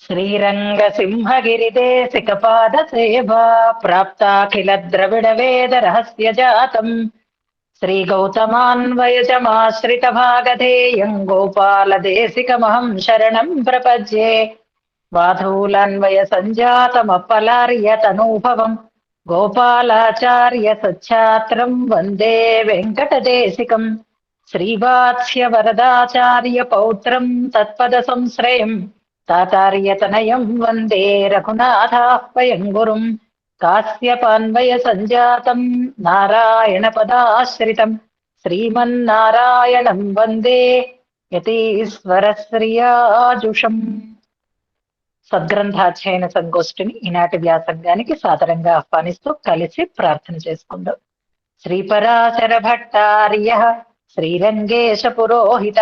श्रीरङ्गसिंहगिरिदेशिकपादसेवा प्राप्ताखिल द्रविडवेदरहस्यजातम् श्रीगौतमान्वयजमाश्रितभागधेयम् गोपालदेशिकमहम् शरणम् प्रपद्ये। वाधूलान्वयसञ्जातमपलार्यतनूभवम् गोपालाचार्य सच्छात्रम् वन्दे वेङ्कटदेशिकम्। श्रीवात्स्यवरदाचार्य पौत्रम् तत्पदसंश्रयम् तातार्यतनयम् वन्दे रघुनाथाह्वयम् गुरुम्। कास्यपान्वयसञ्जातम् नारायणपदाश्रितम् श्रीमन्नारायणम् वन्दे యతీశ్వరశ్రియాజుషం. సద్గ్రంథాధ్యయన సంగోష్ఠిని ఈనాటి వ్యాసంగానికి సాదరంగా ఆహ్వానిస్తూ కలిసి ప్రార్థన చేసుకుందాం. శ్రీపరాశర భట్టార్య శ్రీరంగేశ పురోహిత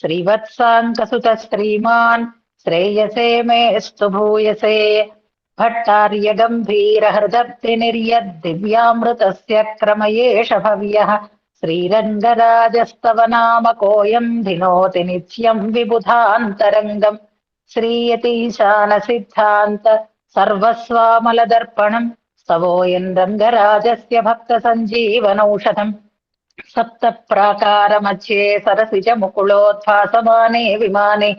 శ్రీవత్సాంకసుత శ్రీమాన్ శ్రేయసే మేస్తు భూయసే. భట్టార్య గంభీర హృదబ్ధి నిర్యద్ దివ్యామృతస్య క్రమయేష భవ్యః. శ్రీరంగరాజస్తవ నామ కోయం ధినోతి నిత్యం విబుధాంతరంగం. శ్రీయతీశాన సిద్ధాంత సర్వస్వామలదర్పణం స్తవోయం రంగరాజస్య భక్త సంజీవనౌషధం. సప్త ప్రాకార మధ్యే సరసిజ ముకుళోద్భాసమానే విమానే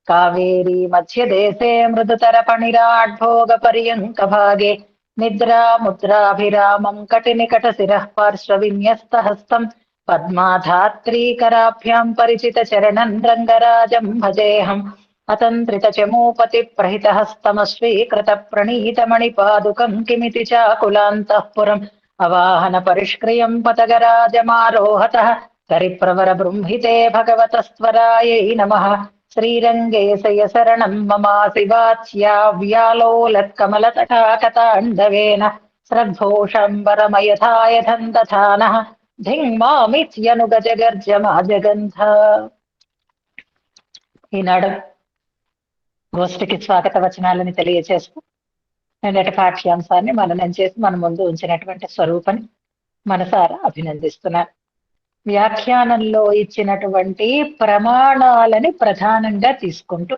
కావేరీ మధ్యదేశే మృదుతర పణిరాడ్భోగ పర్యంక భాగే. నిద్రా ముద్రాభిరామం కటినికట శిరః పార్శ్వ విన్యస్త హస్తం పద్మాధాత్రీకరాభ్యాం పరిచిత చరణం రంగరాజం భజేహం. అతంత్రిత చమూపతి ప్రహిత హస్తమస్వీకృత ప్రణీత మణిపాదుకం కిమితి చాకులాంతఃపురం అవాహన పరిష్క్రియం పతగరాజమారోహతః కరిప్రవర బృంహితే భగవతస్త్వరాయై నమః. శ్రీరంగే శయ శరణం మమాసి వాచ్యా వ్యాలోలత్కమలతటాకతాండవేన శ్రద్ధోషంబరమయథాయథం దధానః ధింమామిత్యనుగజగర్జమాజగంధ. ఈనాడు గోష్ఠికి స్వాగత వచనాలని తెలియచేస్తూ నిన్నటి పాఠ్యాంశాన్ని మననం చేసి మన ముందు ఉంచినటువంటి స్వరూపని మనసారా అభినందిస్తున్నారు. వ్యాఖ్యానంలో ఇచ్చినటువంటి ప్రమాణాలని ప్రధానంగా తీసుకుంటూ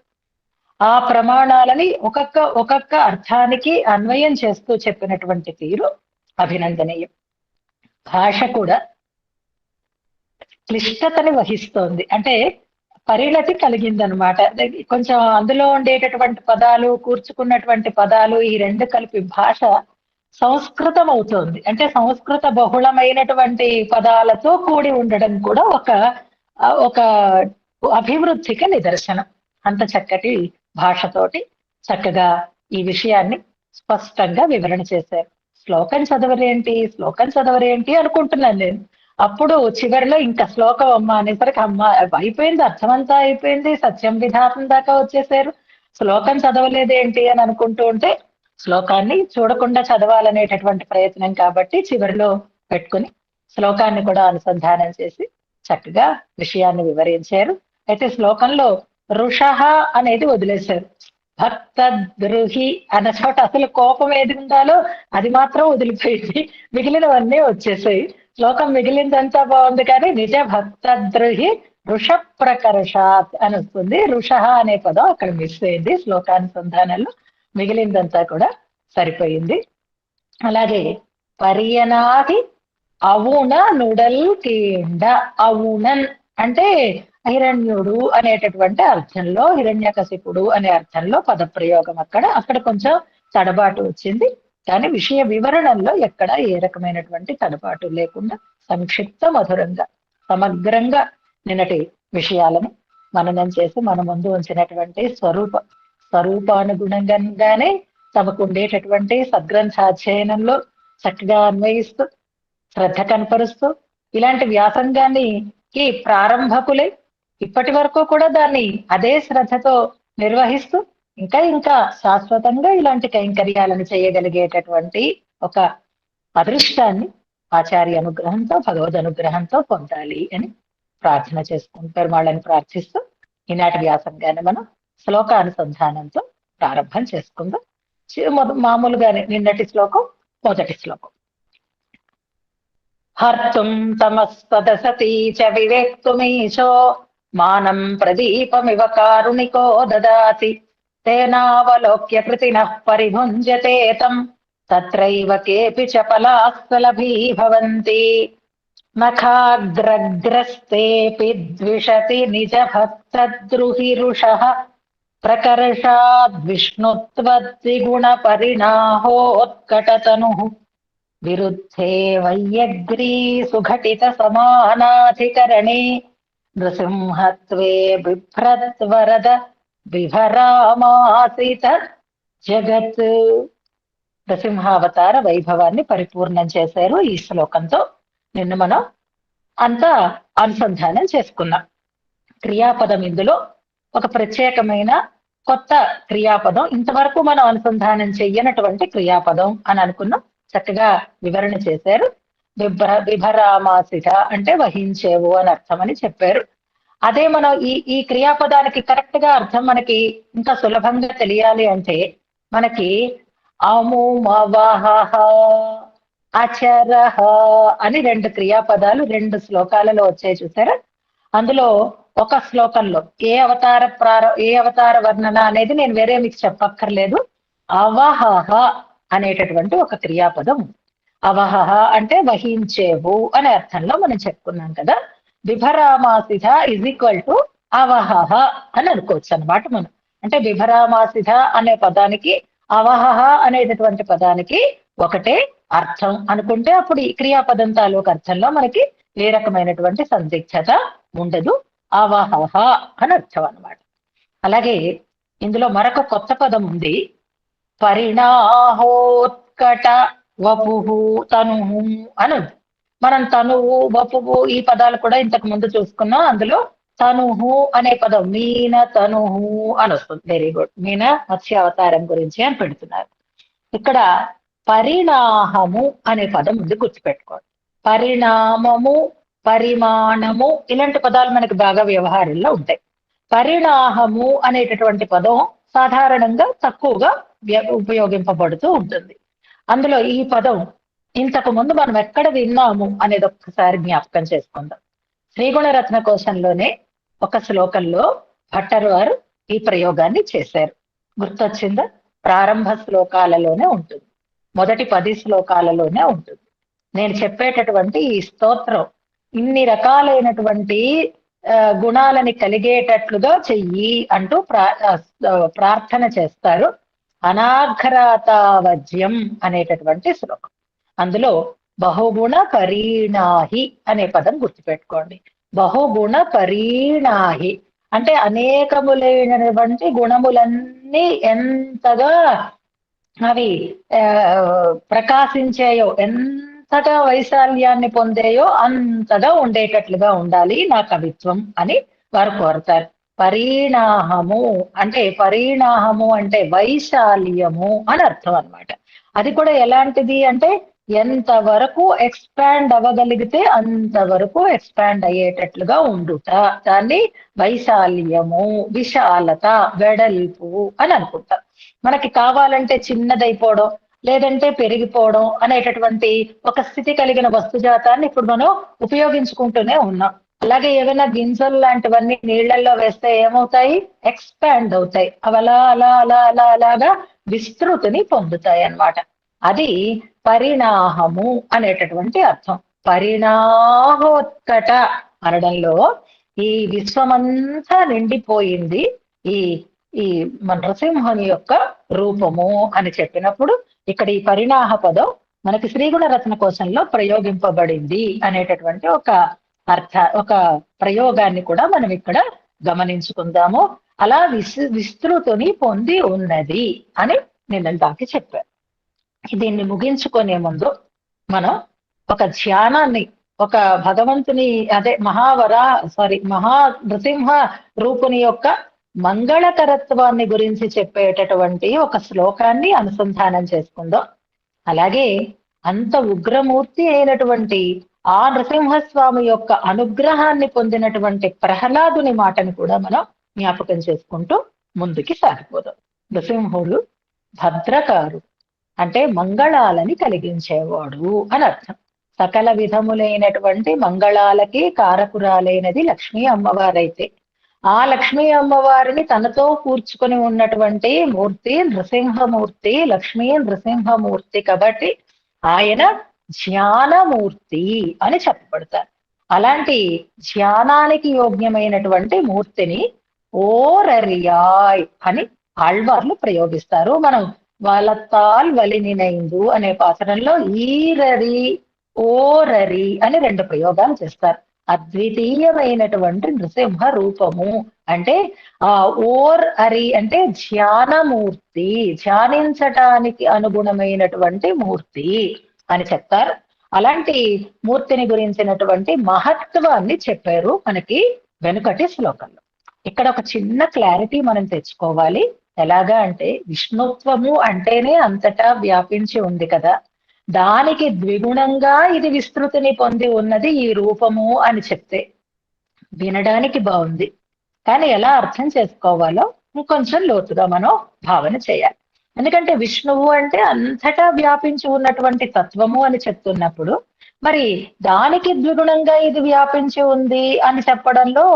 ఆ ప్రమాణాలని ఒక్కొక్క అర్థానికి అన్వయం చేస్తూ చెప్పినటువంటి తీరు అభినందనీయం. భాష కూడా క్లిష్టతని వహిస్తోంది, అంటే పరిణతి కలిగిందనమాట. కొంచెం అందులో ఉండేటటువంటి పదాలు, కూర్చుకున్నటువంటి పదాలు, ఈ రెండు కలిపి భాష సంస్కృతం అవుతోంది. అంటే సంస్కృత బహుళమైనటువంటి పదాలతో కూడి ఉండడం కూడా ఒక అభివృద్ధికి నిదర్శనం. అంత చక్కటి భాషతోటి చక్కగా ఈ విషయాన్ని స్పష్టంగా వివరణ చేశారు. శ్లోకం చదవరేంటి అనుకుంటున్నాను నేను. అప్పుడు చివరిలో ఇంకా శ్లోకం అమ్మ అనేసరికి అమ్మ అయిపోయింది, అర్థమంతా అయిపోయింది, సత్యం విధానం దాకా వచ్చేసారు, శ్లోకం చదవలేదేంటి అని అనుకుంటూ ఉంటే శ్లోకాన్ని చూడకుండా చదవాలనేటటువంటి ప్రయత్నం కాబట్టి చివరిలో పెట్టుకుని శ్లోకాన్ని కూడా అనుసంధానం చేసి చక్కగా విషయాన్ని వివరించారు. అయితే శ్లోకంలో ఋషః అనేది వదిలేశారు. భక్త ద్రుహి అన్న చోట అసలు కోపం ఏది ఉండాలో అది మాత్రం వదిలిపోయింది, మిగిలినవన్నీ వచ్చేసాయి. శ్లోకం మిగిలిందంతా బాగుంది, కానీ నిజ భక్త ద్రుహి ఋష ప్రకర్షాత్ అని వస్తుంది. ఋషః అనే పదం అక్కడ మిస్ అయింది శ్లోకానుసంధానంలో, మిగిలిందంతా కూడా సరిపోయింది. అలాగే పర్యనాది అవున నుడల్ కీండ. అవునన్ అంటే హిరణ్యుడు అనేటటువంటి అర్థంలో, హిరణ్యకశిపుడు అనే అర్థంలో పదప్రయోగం అక్కడ కొంచెం తడబాటు వచ్చింది. కానీ విషయ వివరణలో ఎక్కడ ఏ రకమైనటువంటి తడబాటు లేకుండా సంక్షిప్త మధురంగా సమగ్రంగా నిన్నటి విషయాలను మననం చేసి మన ముందు ఉంచినటువంటి స్వరూపానుగుణంగానే తమకు ఉండేటటువంటి సద్గ్రంథాధ్యయనంలో చక్కగా అన్వయిస్తూ శ్రద్ధ కనపరుస్తూ ఇలాంటి వ్యాసంగాన్ని ఈ ప్రారంభకులే ఇప్పటి వరకు కూడా దాన్ని అదే శ్రద్ధతో నిర్వహిస్తూ ఇంకా శాశ్వతంగా ఇలాంటి కైంకర్యాలను చేయగలిగేటటువంటి ఒక అదృష్టాన్ని ఆచార్య అనుగ్రహంతో, భగవద్ అనుగ్రహంతో పొందాలి అని ప్రార్థన చేసుకుంటారు. వాళ్ళని ప్రార్థిస్తూ ఈనాటి వ్యాసంగాన్ని మనం శ్లోకానుసంధానంతో ప్రారంభం చేసుకుందాం. మామూలుగానే నిన్నటి శ్లోకం మొదటి శ్లోకం. హర్తుం తమస్పదసతీ చ వివేక్తుమీశో మానం ప్రదీపమివ కారుణికో దదాతి తేనావలోక్య కృతినః పరిభుంజతే తం తత్రైవ కేపి చపలాస్థలభీ భవంతి నఖాగ్రగ్రస్తేపి ద్విషతి నిజ భక్తద్రుహిరుషః ప్రకర్షాద్విష్ణుత్వద్విగుణ పరిణాహోత్కటతనుః విరుద్ధే వయ్యగ్రీ సుఘటిత సమానాధికరణే నృసింహత్వే బిభ్రద్వరద విభరామాసిత జగత్. నృసింహావతార వైభవాన్ని పరిపూర్ణం చేశారు ఈ శ్లోకంతో. నిన్ను మనం అంతా అనుసంధానం చేసుకున్నాం. క్రియాపదం ఇందులో ఒక ప్రత్యేకమైన కొత్త క్రియాపదం, ఇంతవరకు మనం అనుసంధానం చెయ్యనటువంటి క్రియాపదం అని అనుకున్నాం. చక్కగా వివరణ చేశారు. విభరామాసిత అంటే వహించేవు అని అర్థం అని చెప్పారు. అదే మనం ఈ క్రియాపదానికి కరెక్ట్ గా అర్థం మనకి ఇంకా సులభంగా తెలియాలి అంటే మనకి అముమవహ అచరహ అని రెండు క్రియాపదాలు రెండు శ్లోకాలలో వచ్చాయి చూసారా. అందులో ఒక శ్లోకంలో ఏ అవతార వర్ణన అనేది నేను వేరే మీకు చెప్పక్కర్లేదు. అవహహ అనేటటువంటి ఒక క్రియాపదం. అవహహ అంటే వహించేవు అనే అర్థంలో మనం చెప్పుకున్నాం కదా. బిభరామాసిధ ఇజ్ ఈక్వల్ టు అవహహ అని అనుకోవచ్చు అనమాట మనం. అంటే బిభరామాసిధ అనే పదానికి అవహహ అనేటటువంటి పదానికి ఒకటే అర్థం అనుకుంటే అప్పుడు ఈ క్రియాపదం తాలూకు అర్థంలో మనకి ఏ రకమైనటువంటి సందిగ్ధత ఉండదు. అవహహ అని అర్థం అన్నమాట. అలాగే ఇందులో మరొక కొత్త పదం ఉంది, పరిణాహోత్కట వపుహు తనుహు అని ఉంది. మనం తనువు వపువు ఈ పదాలు కూడా ఇంతకు ముందు చూసుకున్నాం. అందులో తనుహు అనే పదం మీన తనుహు అని వస్తుంది. Very good. మీన మత్స్య అవతారం గురించి అని పెడుతున్నారు. ఇక్కడ పరిణామము అనే పదం ఉంది, గుర్తుపెట్టుకోండి. పరిణామము, పరిమాణము ఇలాంటి పదాలు మనకి బాగా వ్యవహారంలో ఉంటాయి. పరిణామము అనేటటువంటి పదం సాధారణంగా తక్కువగా ఉపయోగింపబడుతూ ఉంటుంది. అందులో ఈ పదం ఇంతకు ముందు మనం ఎక్కడ విన్నాము అనేది ఒక్కసారి జ్ఞాపకం చేసుకుందాం. శ్రీగుణరత్న కోశంలోనే ఒక శ్లోకంలో భట్టర్ వారు ఈ ప్రయోగాన్ని చేశారు. గుర్తొచ్చిందా? ప్రారంభ శ్లోకాలలోనే ఉంటుంది, మొదటి 10 శ్లోకాలలోనే ఉంటుంది. నేను చెప్పేటటువంటి ఈ స్తోత్రం ఇన్ని రకాలైనటువంటి గుణాలని కలిగేటట్లుగా చెయ్యి అంటూ ప్రార్థన చేస్తారు. అనాఘ్రాతావజ్యం అనేటటువంటి శ్లోకం. అందులో బహుగుణ పరీణాహి అనే పదం గుర్తుపెట్టుకోండి. బహుగుణ పరీణాహి అంటే అనేకములైనటువంటి గుణములన్నీ ఎంతగా అవి ప్రకాశించాయో, ఎంతగా వైశాల్యాన్ని పొందేయో అంతగా ఉండేటట్లుగా ఉండాలి నా కవిత్వం అని వారు కోరతారు. పరిణామము అంటే వైశాల్యము అని అర్థం అన్నమాట. అది కూడా ఎలాంటిది అంటే ఎంతవరకు ఎక్స్పాండ్ అవ్వగలిగితే అంతవరకు ఎక్స్పాండ్ అయ్యేటట్లుగా ఉండుట, దాన్ని వైశాల్యము, విశాలత, వెడల్పు అని అనుకుంటాం. మనకి కావాలంటే చిన్నదైపోవడం లేదంటే పెరిగిపోవడం అనేటటువంటి ఒక స్థితి కలిగిన వస్తుజాతాన్ని ఇప్పుడు మనం ఉపయోగించుకుంటూనే ఉన్నాం. అలాగే ఏవైనా గింజలు లాంటివన్నీ నీళ్లలో వేస్తే ఏమవుతాయి? ఎక్స్పాండ్ అవుతాయి. అవి అలాగా విస్తృతిని పొందుతాయి అన్నమాట. అది పరిణామము అనేటటువంటి అర్థం. పరిణాహోత్కట అనడంలో ఈ విశ్వమంతా నిండిపోయింది ఈ ఈ నృసింహుని యొక్క రూపము అని చెప్పినప్పుడు ఇక్కడ ఈ పరిణాహ పదం మనకి శ్రీగుణరత్న కోశంలో ప్రయోగింపబడింది అనేటటువంటి ఒక ప్రయోగాన్ని కూడా మనం ఇక్కడ గమనించుకుందాము. అలా విస్తృతిని పొంది ఉన్నది అని నిన్న దాకా చెప్పాను. దీన్ని ముగించుకునే ముందు మనం ఒక ధ్యానాన్ని, ఒక భగవంతుని మహా నృసింహ రూపుని యొక్క మంగళకరత్వాన్ని గురించి చెప్పేటటువంటి ఒక శ్లోకాన్ని అనుసంధానం చేసుకుందాం. అలాగే అంత ఉగ్రమూర్తి అయినటువంటి ఆ నృసింహస్వామి యొక్క అనుగ్రహాన్ని పొందినటువంటి ప్రహ్లాదుని మాటను కూడా మనం జ్ఞాపకం చేసుకుంటూ ముందుకి సాగిపోదాం. నృసింహుడు భద్రకారు అంటే మంగళాలని కలిగించేవాడు అని అర్థం. సకల విధములైనటువంటి మంగళాలకి కారకురాలైనది లక్ష్మీ అమ్మవారైతే ఆ లక్ష్మీ అమ్మవారిని తనతో కూర్చుకొని ఉన్నటువంటి మూర్తి నృసింహమూర్తి, లక్ష్మీ నృసింహమూర్తి కాబట్టి ఆయన ధ్యానమూర్తి అని చెప్పబడతారు. అలాంటి ధ్యానానికి యోగ్యమైనటువంటి మూర్తిని ఓరరియాయ్ అని ఆళ్వార్లు ప్రయోగిస్తారు. మనం వలత్తాల్ వలినినైందు అనే పాత్రంలో ఈరరి ఓరరి అని రెండు ప్రయోగాలు చేస్తారు. అద్వితీయమైనటువంటి నృసింహ రూపము అంటే ఆ ఓర్ అరి అంటే ధ్యానమూర్తి, ధ్యానించటానికి అనుగుణమైనటువంటి మూర్తి అని చెప్తారు. అలాంటి మూర్తిని గురించినటువంటి మహత్వాన్ని చెప్పారు మనకి వెనుకటి శ్లోకంలో. ఇక్కడ ఒక చిన్న క్లారిటీ మనం తెచ్చుకోవాలి. ఎలాగా అంటే విష్ణుత్వము అంటేనే అంతటా వ్యాపించి ఉంది కదా, దానికి ద్విగుణంగా ఇది విస్తృతిని పొంది ఉన్నది ఈ రూపము అని చెప్తే వినడానికి బాగుంది, కానీ ఎలా అర్థం చేసుకోవాలో ఇంకొంచెం లోతుగా మనం భావన చేయాలి. ఎందుకంటే విష్ణువు అంటే అంతటా వ్యాపించి ఉన్నటువంటి తత్వము అని చెప్తున్నప్పుడు మరి దానికి ద్విగుణంగా ఇది వ్యాపించి ఉంది అని చెప్పడంలో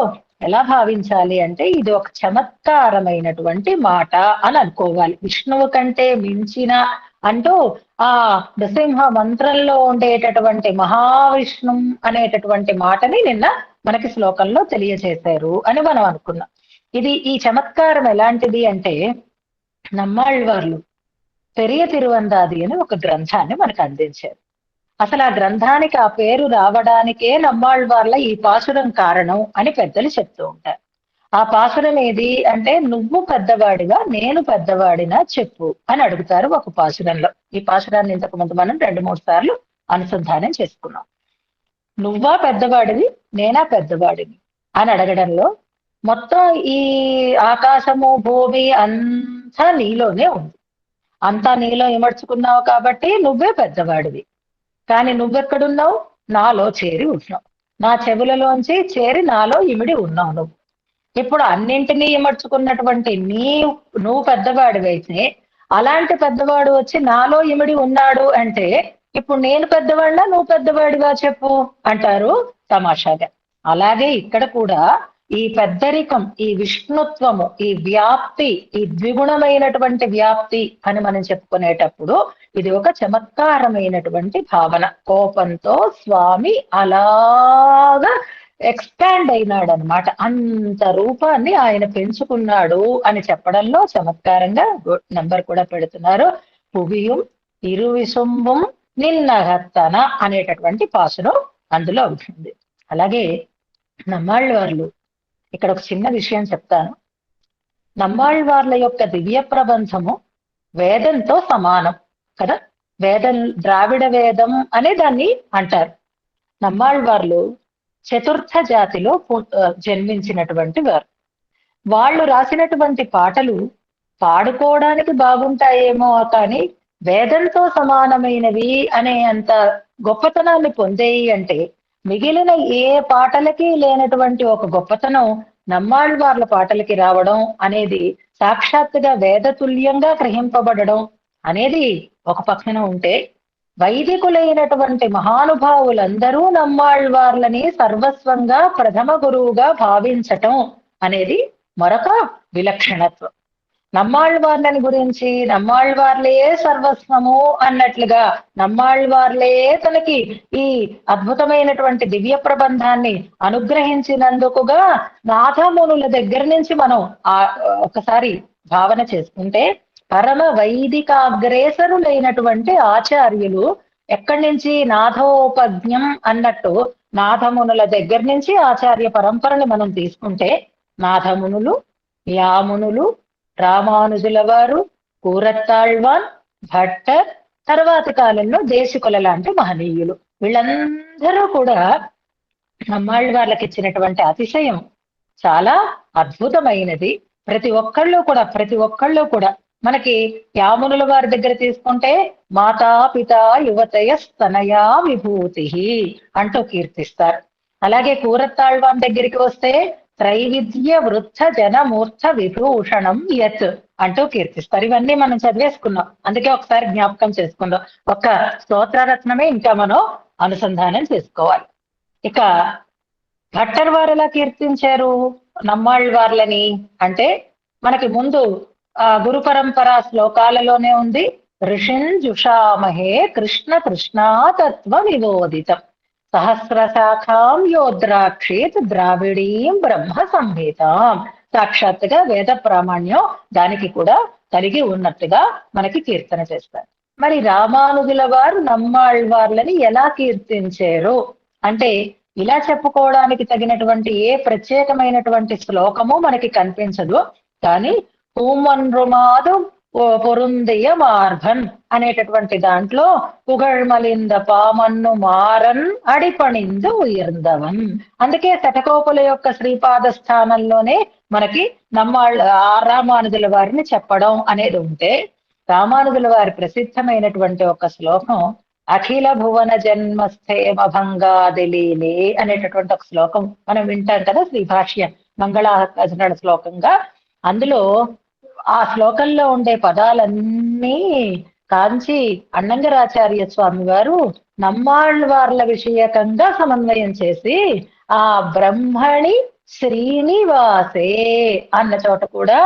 ఎలా భావించాలి అంటే ఇది ఒక చమత్కారమైనటువంటి మాట అని అనుకోవాలి. విష్ణువు కంటే మించిన అంటూ ఆ నృసింహ మంత్రంలో ఉండేటటువంటి మహావిష్ణు అనేటటువంటి మాటని నిన్న మనకి శ్లోకంలో తెలియజేశారు అని మనం అనుకున్నాం. ఇది ఈ చమత్కారం ఎలాంటిది అంటే నమ్మాళ్వార్లు పెరియ తిరువందాది అని ఒక గ్రంథాన్ని మనకు అందించారు. అసలు ఆ గ్రంథానికి ఆ పేరు రావడానికే నమ్మాళ్వార్ల ఈ పాసురం కారణం అని పెద్దలు చెప్తూ ఉంటారు. ఆ పాసురం ఏది అంటే నువ్వు పెద్దవాడిగా నేను పెద్దవాడినా చెప్పు అని అడుగుతారు ఒక పాసురంలో. ఈ పాసురాన్ని ఇంతకు ముందు మనం 2-3 సార్లు అనుసంధానం చేసుకున్నాం. నువ్వా పెద్దవాడివి నేనా పెద్దవాడిని అని అడగడంలో మొత్తం ఈ ఆకాశము భూమి అంతా నీలోనే ఉంది. అంతా నీలో ఇమర్చుకున్నావు కాబట్టి నువ్వే పెద్దవాడివి. కానీ నువ్వెక్కడున్నావు? నాలో చేరి ఉన్నావు. నా చెవులలోంచి చేరి నాలో ఇమిడి ఉన్నావు నువ్వు. ఇప్పుడు అన్నింటినీ ఇమర్చుకున్నటువంటి నువ్వు పెద్దవాడివైతే అలాంటి పెద్దవాడు వచ్చి నాలో ఇమిడి ఉన్నాడు అంటే ఇప్పుడు నేను పెద్దవాడినా నువ్వు పెద్దవాడిగా చెప్పు అంటారు తమాషాగా. అలాగే ఇక్కడ కూడా ఈ పెద్దరికం, ఈ విష్ణుత్వము, ఈ వ్యాప్తి, ఈ ద్విగుణమైనటువంటి వ్యాప్తి అని మనం చెప్పుకునేటప్పుడు ఇది ఒక చమత్కారమైనటువంటి భావన. కోపంతో స్వామి అలాగా ఎక్స్పాండ్ అయినాడు అనమాట. అంత రూపాన్ని ఆయన పెంచుకున్నాడు అని చెప్పడంలో చమత్కారంగా నెంబర్ కూడా పెడుతున్నారు. పువియం ఇరువిసుంబం నిన్నహత్తన అనేటటువంటి పాసురం అందులో ఉంటుంది. అలాగే నమ్మాళ్వార్లు ఇక్కడ ఒక చిన్న విషయం చెప్తాను. నమ్మాళ్వార్ల యొక్క దివ్య ప్రబంధము వేదంతో సమానం కదా. వేదం ద్రావిడ వేదం అనే దాన్ని అంటారు. నమ్మాళ్వార్లు చతుర్థ జాతిలో జన్మించినటువంటి వారు. వాళ్ళు రాసినటువంటి పాటలు పాడుకోవడానికి బాగుంటాయేమో కానీ వేదంతో సమానమైనవి అనే అంత గొప్పతనాన్ని పొందేయి అంటే మిగిలిన ఏ పాటలకి లేనటువంటి ఒక గొప్పతనం నమ్మాళ్వార్ల పాటలకి రావడం అనేది సాక్షాత్తుగా వేదతుల్యంగా గ్రహింపబడడం అనేది ఒక పక్కన ఉంటే, వైదికులైనటువంటి మహానుభావులందరూ నమ్మాళ్వార్లని సర్వస్వంగా ప్రథమ గురువుగా భావించటం అనేది మరొక విలక్షణత్వం. నమ్మాళ్వార్లని గురించి నమ్మాళ్వార్లే సర్వస్వము అన్నట్లుగా నమ్మాళ్వార్లే తనకి ఈ అద్భుతమైనటువంటి దివ్య ప్రబంధాన్ని అనుగ్రహించినందుకుగా నాథమునుల దగ్గర నుంచి మనం ఒకసారి భావన చేసుకుంటే పరమ వైదికాగ్రేసరులైనటువంటి ఆచార్యులు ఎక్కడి నుంచి నాథోపజ్ఞం అన్నట్టు నాథమునుల దగ్గర నుంచి ఆచార్య పరంపరని మనం తీసుకుంటే నాథమునులు, యామునులు, రామానుజుల వారు, కూరత్తాళ్వాన్, భట్టర్, తర్వాతి కాలంలో దేశికుల లాంటి మహనీయులు వీళ్ళందరూ కూడా నమ్మాళ్వార్లకు ఇచ్చినటువంటి అతిశయం చాలా అద్భుతమైనది. ప్రతి ఒక్కళ్ళు కూడా మనకి యామునుల వారి దగ్గర తీసుకుంటే మాతా పిత యువతయ స్తనయా విభూతి అంటూ కీర్తిస్తారు. అలాగే కూరత్తాళ్వాన్ దగ్గరికి వస్తే త్రైవిధ్య వృద్ధ జనమూర్ధ విభూషణం యత్ అంటూ కీర్తిస్తారు. ఇవన్నీ మనం చదివేసుకున్నాం, అందుకే ఒకసారి జ్ఞాపకం చేసుకుందాం. ఒక్క స్తోత్రరత్నమే ఇంకా మనం అనుసంధానం చేసుకోవాలి. ఇక భట్టర్ వారు ఎలా కీర్తించారు నమ్మాళ్ళవార్లని అంటే మనకి ముందు గురు పరంపర శ్లోకాలలోనే ఉంది. ఋషిన్ జుషామహే కృష్ణ కృష్ణాతత్వ వివోదితం సహస్రశాఖాం యోద్రాక్షేత్ ద్రావిడీం బ్రహ్మ సంహితాం. సాక్షాత్తుగా వేద ప్రామాణ్యం దానికి కూడా కలిగి ఉన్నట్టుగా మనకి కీర్తన చేస్తారు. మరి రామానుజుల వారు నమ్మాళ్వార్లని ఎలా కీర్తించారు అంటే ఇలా చెప్పుకోవడానికి తగినటువంటి ఏ ప్రత్యేకమైనటువంటి శ్లోకము మనకి కనిపించదు. కానీ పూమన్రుమాదు పొరుందయ మార్భన్ అనేటటువంటి దాంట్లో పుగழ்మలింద పామన్ను మారన్ అడిపణిందు ఉయర్దవన్. అందుకే శతకోపుల యొక్క శ్రీపాద స్థానంలోనే మనకి రామానుజుల వారిని చెప్పడం అనేది ఉంటే, రామానుజుల వారి ప్రసిద్ధమైనటువంటి ఒక శ్లోకం అఖిల భువన జన్మస్థేమ భంగాదిలీలే అనేటటువంటి ఒక శ్లోకం మనం వింటాం కదా, శ్రీభాష్యం మంగళాచరణ శ్లోకంగా. అందులో ఆ శ్లోకంలో ఉండే పదాలన్నీ కాంచి అన్నంగరాచార్య స్వామి వారు నమ్మాళ్వార్ల విషయకంగా సమన్వయం చేసి ఆ బ్రహ్మణి శ్రీనివాసే అన్న చోట కూడా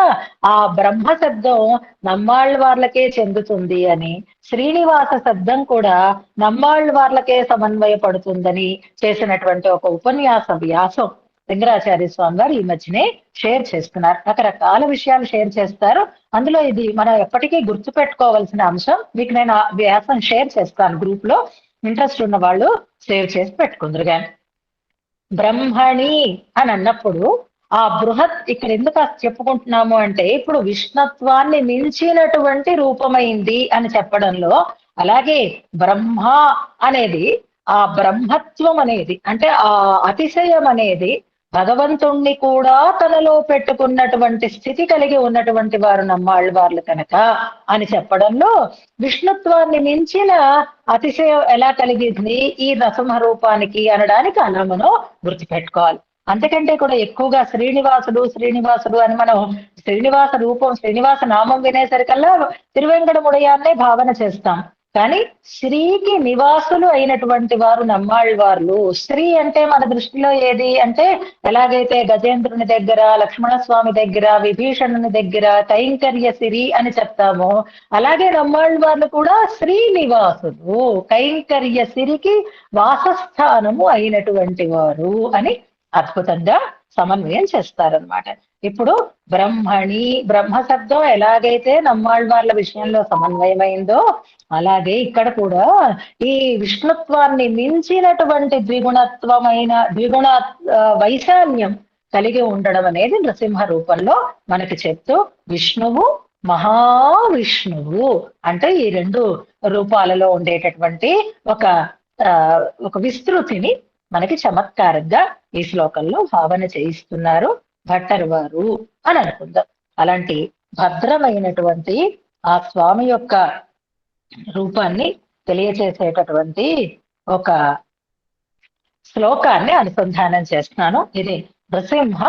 ఆ బ్రహ్మ శబ్దం నమ్మాళ్వార్లకే చెందుతుంది అని, శ్రీనివాస శబ్దం కూడా నమ్మాళ్వార్లకే సమన్వయపడుతుందని చేసినటువంటి ఒక ఉపన్యాస వ్యాసం లింగరాచార్య స్వామి వారు ఈ మధ్యనే షేర్ చేస్తున్నారు. రకరకాల విషయాలు షేర్ చేస్తారు. అందులో ఇది మనం ఎప్పటికీ గుర్తు పెట్టుకోవాల్సిన అంశం. మీకు నేను ఆ వ్యాసం షేర్ చేస్తాను గ్రూప్ లో, ఇంట్రెస్ట్ ఉన్న వాళ్ళు సేవ్ చేసి పెట్టుకుందరు. కానీ బ్రహ్మణి అని అన్నప్పుడు ఆ బృహత్ ఇక్కడ ఎందుకు చెప్పుకుంటున్నాము అంటే, ఇప్పుడు విష్ణత్వాన్ని మించినటువంటి రూపమైంది అని చెప్పడంలో, అలాగే బ్రహ్మ అనేది ఆ బ్రహ్మత్వం అనేది అంటే ఆ అతిశయం అనేది భగవంతుణ్ణి కూడా తనలో పెట్టుకున్నటువంటి స్థితి కలిగి ఉన్నటువంటి వారు నమ్మాళ్వార్లు కనుక అని చెప్పడంలో, విష్ణుత్వాన్ని మించిన అతిశయం ఎలా కలిగింది ఈ నరసింహ రూపానికి అనడానికి అలా మనం గుర్తుపెట్టుకోవాలి. అంతకంటే కూడా ఎక్కువగా శ్రీనివాసుడు శ్రీనివాసుడు అని మనం శ్రీనివాస రూపం శ్రీనివాస నామం వినేసరికల్లా తిరువెంకటముడయాన్నే భావన చేస్తాం. కానీ శ్రీకి నివాసులు అయినటువంటి వారు నమ్మాళ్వార్లు. శ్రీ అంటే మన దృష్టిలో ఏది అంటే, ఎలాగైతే గజేంద్రుని దగ్గర, లక్ష్మణస్వామి దగ్గర, విభీషణుని దగ్గర కైంకర్య సిరి అని చెప్తామో, అలాగే నమ్మాళ్వార్లు కూడా శ్రీనివాసులు, కైంకర్య సిరికి వాసస్థానము అయినటువంటి వారు అని అద్భుతంగా సమన్వయం చేస్తారనమాట. ఇప్పుడు బ్రహ్మణి బ్రహ్మ శబ్దం ఎలాగైతే నమ్మాళ్వార్ల విషయంలో సమన్వయమైందో, అలాగే ఇక్కడ కూడా ఈ విష్ణుత్వాన్ని మించినటువంటి ద్విగుణ వైశాల్యం కలిగి ఉండడం అనేది నృసింహ రూపంలో మనకి చెప్తూ, విష్ణువు మహావిష్ణువు అంటే ఈ రెండు రూపాలలో ఉండేటటువంటి ఒక విస్తృతిని మనకి చమత్కారంగా ఈ శ్లోకంలో భావన చేయిస్తున్నారు భట్టర్ వారు అని అనుకుందాం. అలాంటి భద్రమైనటువంటి ఆ స్వామి యొక్క రూపాన్ని తెలియచేసేటటువంటి ఒక శ్లోకాన్ని అనుసంధానం చేస్తున్నాను. ఇది నృసింహ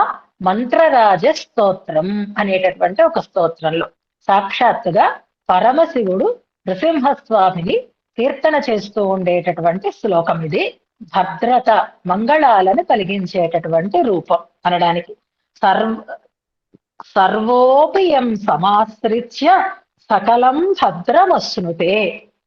మంత్రరాజ స్తోత్రం అనేటటువంటి ఒక స్తోత్రంలో సాక్షాత్తుగా పరమశివుడు నృసింహస్వామిని కీర్తన చేస్తూ ఉండేటటువంటి శ్లోకం ఇది. భద్రత మంగళాలను కలిగించేటటువంటి రూపం అనడానికి. సర్వోపియం సమాశ్రిత్య సకలం భద్రమశ్నుతే.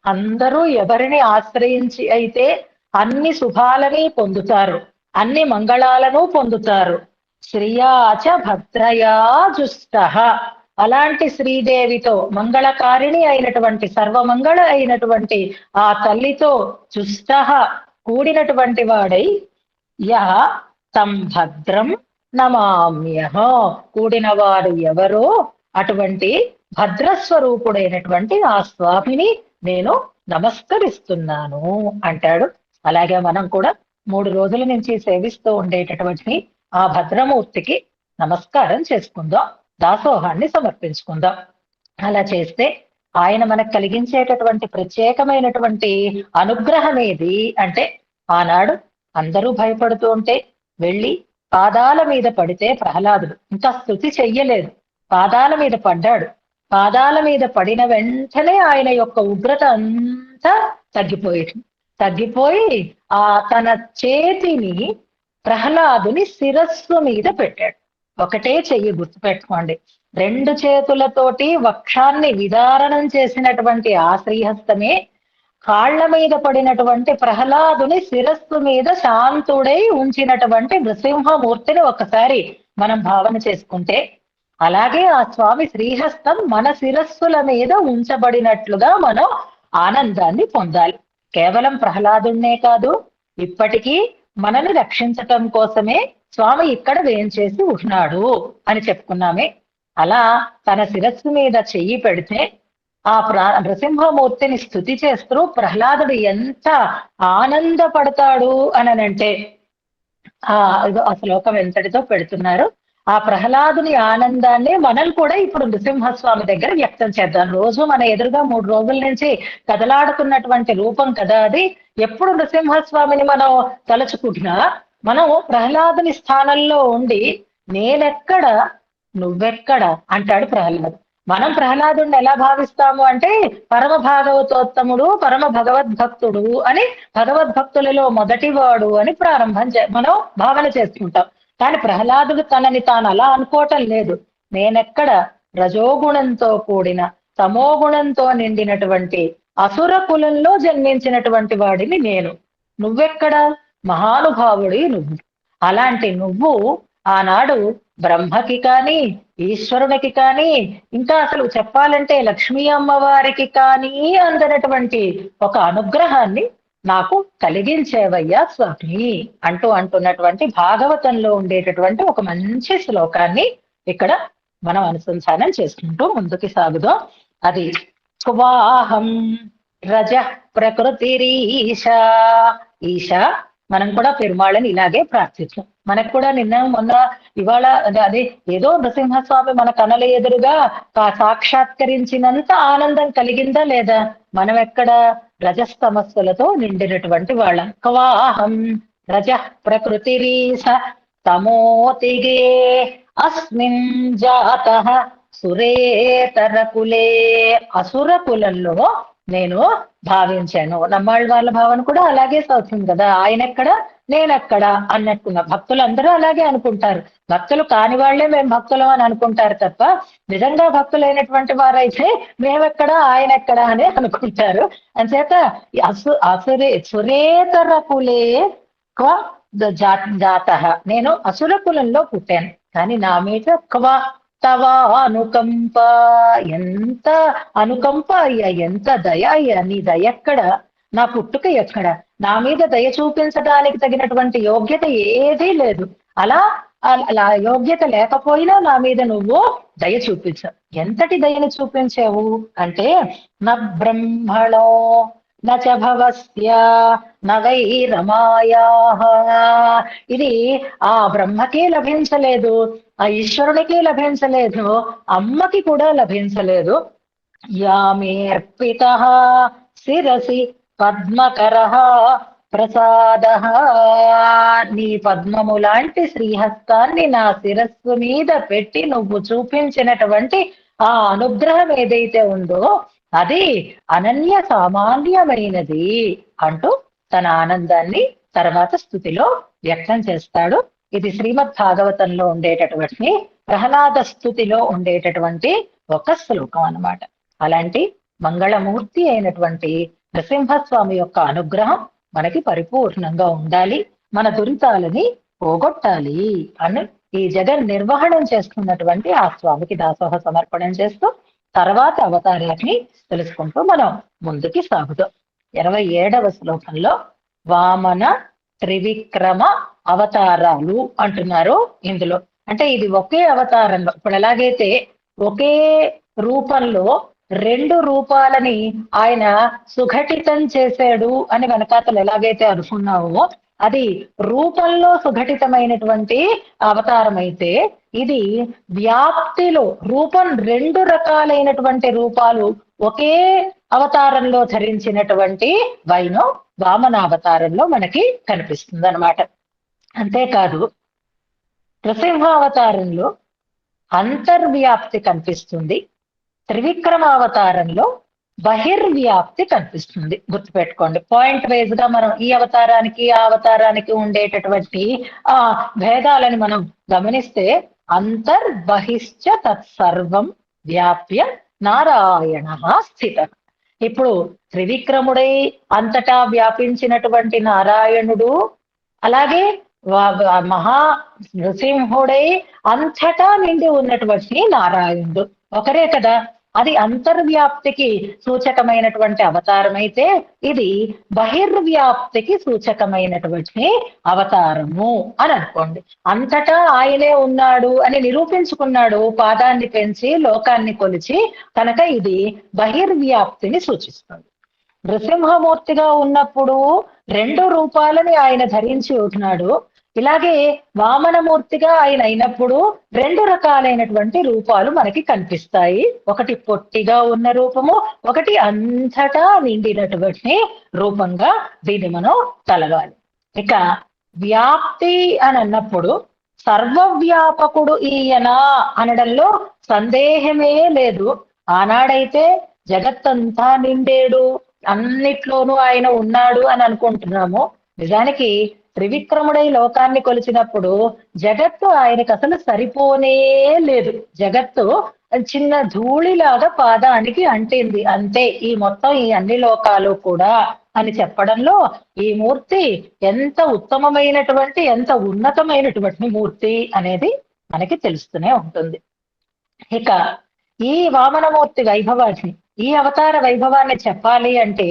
అందరూ ఎవరిని ఆశ్రయించి అయితే అన్ని శుభాలని పొందుతారు, అన్ని మంగళాలను పొందుతారు. శ్రియాచ భద్రయా జుష్ట. అలాంటి శ్రీదేవితో మంగళకారిణి అయినటువంటి సర్వమంగళ అయినటువంటి ఆ తల్లితో జుష్ట కూడినటువంటి వాడై యహ తం భద్రం నమామ్యహ, కూడినవాడు ఎవరో అటువంటి భద్రస్వరూపుడైనటువంటి ఆ స్వామిని నేను నమస్కరిస్తున్నాను అంటాడు. అలాగే మనం కూడా 3 రోజుల నుంచి సేవిస్తూ ఉండేటటువంటి ఆ భద్రమూర్తికి నమస్కారం చేసుకుందాం, దాసోహాన్ని సమర్పించుకుందాం. అలా చేస్తే ఆయన మనకు కలిగించేటటువంటి ప్రత్యేకమైనటువంటి అనుగ్రహం ఏది అంటే, ఆనాడు అందరూ భయపడుతూ ఉంటే వెళ్ళి పాదాల మీద పడితే ప్రహ్లాదుడు ఇంకా స్తుతి చెయ్యలేదు, పాదాల మీద పడ్డాడు. పాదాల మీద పడిన వెంటనే ఆయన యొక్క ఉగ్రత అంతా తగ్గిపోయి ఆ తన చేతిని ప్రహ్లాదుని శిరస్సు మీద పెట్టాడు. ఒకటే చెయ్యి, గుర్తుపెట్టుకోండి. రెండు చేతులతోటి వక్షాన్ని విదారణం చేసినటువంటి ఆ శ్రీహస్తమే కాళ్ల మీద పడినటువంటి ప్రహ్లాదుని శిరస్సు మీద శాంతుడై ఉంచినటువంటి నృసింహమూర్తిని ఒకసారి మనం భావన చేసుకుంటే, అలాగే ఆ స్వామి శ్రీహస్తం మన శిరస్సుల మీద ఉంచబడినట్లుగా మనం ఆనందాన్ని పొందాలి. కేవలం ప్రహ్లాదుణ్ణే కాదు, ఇప్పటికీ మనని రక్షించటం కోసమే స్వామి ఇక్కడ వేంచేసి ఉన్నాడు అని చెప్పుకున్నామే. అలా తన శిరస్సు మీద చెయ్యి పెడితే ఆ నృసింహమూర్తిని స్తుతి చేస్తూ ప్రహ్లాదుడు ఎంత ఆనందపడతాడు అనంటే, ఆ శ్లోకం ఎంతటితో పెడుతున్నారు. ఆ ప్రహ్లాదుని ఆనందాన్ని మనం కూడా ఇప్పుడు నృసింహస్వామి దగ్గర వ్యక్తం చేద్దాం. రోజు మన ఎదురుగా 3 రోజుల నుంచి కదలాడుతున్నటువంటి రూపం కదా అది. ఎప్పుడు నృసింహస్వామిని మనం తలుచుకుంటున్నా, మనం ప్రహ్లాదుని స్థానంలో ఉండి నేనెక్కడ నువ్వెక్కడ అంటాడు ప్రహ్లాదు. మనం ప్రహ్లాదుని ఎలా భావిస్తాము అంటే పరమ భాగవతోత్తముడు, పరమ భగవద్భక్తుడు అని, భగవద్భక్తులలో మొదటివాడు అని మనం భావన చేసుకుంటాం. కానీ ప్రహ్లాదుడు తనని తాను అలా అనుకోవటం లేదు. నేనెక్కడ రజోగుణంతో కూడిన తమోగుణంతో నిండినటువంటి అసుర కులంలో జన్మించినటువంటి వాడిని నేను. నువ్వెక్కడ మహానుభావుడి నువ్వు. అలాంటి నువ్వు ఆనాడు బ్రహ్మకి కానీ, ఈశ్వరునికి కానీ, ఇంకా అసలు చెప్పాలంటే లక్ష్మీ అమ్మవారికి కానీ అందనటువంటి ఒక అనుగ్రహాన్ని నాకు కలిగించేవయ్యా స్వామి అంటున్నటువంటి భాగవతంలో ఉండేటటువంటి ఒక మంచి శ్లోకాన్ని ఇక్కడ మనం అనుసంధానం చేసుకుంటూ ముందుకు సాగుదాం. అది స్వాహం రజ ప్రకృతిరీశా. ఈశా, మనం కూడా పెరుమాళని ఇలాగే ప్రార్థిస్తాం. మనకు కూడా నిన్న మొన్న ఇవాళ అదే ఏదో నృసింహస్వామి మన కనుల ఎదురుగా సాక్షాత్కరించినంత ఆనందం కలిగిందా లేదా? మనం ఎక్కడ రజస్తమస్సులతో నిండినటువంటి వాళ్ళం. కవాహం రజ ప్రకృతిరీశ తమోతిగే అస్మిన్ జాతః సురేతర కులే. అసుర కులంలో నేను భావించాను. నమ్మాళ్ళ వాళ్ళ భావన కూడా అలాగే అవుతుంది కదా. ఆయన ఎక్కడ నేనెక్కడ అన్నట్టున్న భక్తులందరూ అలాగే అనుకుంటారు. భక్తులు కాని వాళ్లే మేము భక్తులం అని అనుకుంటారు తప్ప, నిజంగా భక్తులైనటువంటి వారైతే మేమెక్కడ ఆయన ఎక్కడ అని అనుకుంటారు. అంచేత సురేతర కులే జాత, నేను అసుర కులంలో పుట్టాను. కానీ నా మీద తవ అనుకంప, ఎంత అనుకంప అయ్యా, ఎంత దయ అయ్యా, నీ దయ ఎక్కడ, నా పుట్టుక ఎక్కడ, నా మీద దయ చూపించడానికి తగినటువంటి యోగ్యత ఏదీ లేదు. అలా అలా యోగ్యత లేకపోయినా నా మీద నువ్వు దయ చూపించావు. ఎంతటి దయను చూపించావు అంటే, న బ్రహ్మణో నచ భవస్య నవై రమాయా. ఇది ఆ బ్రహ్మకే లభించలేదు, ఆ ఈశ్వరునికి లభించలేదు, అమ్మకి కూడా లభించలేదు. యామేర్పిత శిరసి పద్మకర ప్రసాద. నీ పద్మము లాంటి శ్రీహస్తాన్ని నా శిరస్సు మీద పెట్టి నువ్వు చూపించినటువంటి ఆ అనుగ్రహం ఏదైతే ఉందో అది అనన్య సామాన్యమైనది అంటూ తన ఆనందాన్ని తర్వాత స్థుతిలో వ్యక్తం చేస్తాడు. ఇది శ్రీమద్ భాగవతంలో ఉండేటటువంటి ప్రహ్లాద స్థుతిలో ఉండేటటువంటి ఒక శ్లోకం అన్నమాట. అలాంటి మంగళమూర్తి అయినటువంటి నృసింహస్వామి యొక్క అనుగ్రహం మనకి పరిపూర్ణంగా ఉండాలి, మన దురితాలని పోగొట్టాలి అని ఈ జగన్ నిర్వహణం చేస్తున్నటువంటి ఆ స్వామికి దాసోహ సమర్పణం చేస్తూ తర్వాత అవతారాన్ని తెలుసుకుంటూ మనం ముందుకి సాగుతాం. 27వ శ్లోకంలో వామన త్రివిక్రమ అవతారాలు అంటున్నారు ఇందులో. అంటే ఇది ఒకే అవతారంలో, ఇప్పుడు ఎలాగైతే ఒకే రూపంలో 2 రూపాలని ఆయన సుఘటితం చేశాడు అని వెనకాతలు ఎలాగైతే అనుకున్నావో, అది రూపంలో సుఘటితమైనటువంటి అవతారం అయితే, ఇది వ్యాప్తిలో రూపం 2 రకాలైనటువంటి రూపాలు ఒకే అవతారంలో ధరించినటువంటి వైనం వామన అవతారంలో మనకి కనిపిస్తుంది అనమాట. అంతేకాదు నృసింహావతారంలో అంతర్వ్యాప్తి కనిపిస్తుంది, త్రివిక్రమావతారంలో బహిర్వ్యాప్తి కనిపిస్తుంది. గుర్తుపెట్టుకోండి, పాయింట్ వైజ్ గా మనం ఈ అవతారానికి ఆ అవతారానికి ఉండేటటువంటి ఆ భేదాలని మనం గమనిస్తే అంతర్బహిశ్చ తత్సర్వం వ్యాప్య నారాయణ స్థిత. ఇప్పుడు త్రివిక్రముడై అంతటా వ్యాపించినటువంటి నారాయణుడు, అలాగే మహా నృసింహుడై అంతటా నిండి ఉన్నటువంటి నారాయణుడు ఒకరే కదా. అది అంతర్వ్యాప్తికి సూచకమైనటువంటి అవతారం అయితే, ఇది బహిర్వ్యాప్తికి సూచకమైనటువంటి అవతారము అని అనుకోండి. అంతటా ఆయనే ఉన్నాడు అని నిరూపించుకున్నాడు పాదాన్ని పెంచి లోకాన్ని కొలిచి, కనుక ఇది బహిర్వ్యాప్తిని సూచిస్తుంది. నృసింహమూర్తిగా ఉన్నప్పుడు 2 రూపాలని ఆయన ధరించి ఉంటున్నాడు. ఇలాగే వామనమూర్తిగా ఆయన అయినప్పుడు 2 రకాలైనటువంటి రూపాలు మనకి కనిపిస్తాయి. ఒకటి పొట్టిగా ఉన్న రూపము, ఒకటి అంతటా నిండినటువంటి రూపంగా దీన్ని మనం తలగాలి. ఇక వ్యాప్తి అని అన్నప్పుడు సర్వవ్యాపకుడు ఈయన అనడంలో సందేహమే లేదు. ఆనాడైతే జగత్తంతా నిండేడు, అన్నిట్లోనూ ఆయన ఉన్నాడు అని అనుకుంటున్నాము. నిజానికి త్రివిక్రముడై లోకాన్ని కొలిచినప్పుడు జగత్తు ఆయనకు అసలు సరిపోనే లేదు. జగత్తు చిన్న ధూళిలాగా పాదానికి అంటింది అంతే, ఈ మొత్తం ఈ అన్ని లోకాలు కూడా అని చెప్పడంలో ఈ మూర్తి ఎంత ఉత్తమమైనటువంటి, ఎంత ఉన్నతమైనటువంటి మూర్తి అనేది మనకి తెలుస్తూనే ఉంటుంది. ఇక ఈ వామనమూర్తి వైభవాన్ని, ఈ అవతార వైభవాన్ని చెప్పాలి అంటే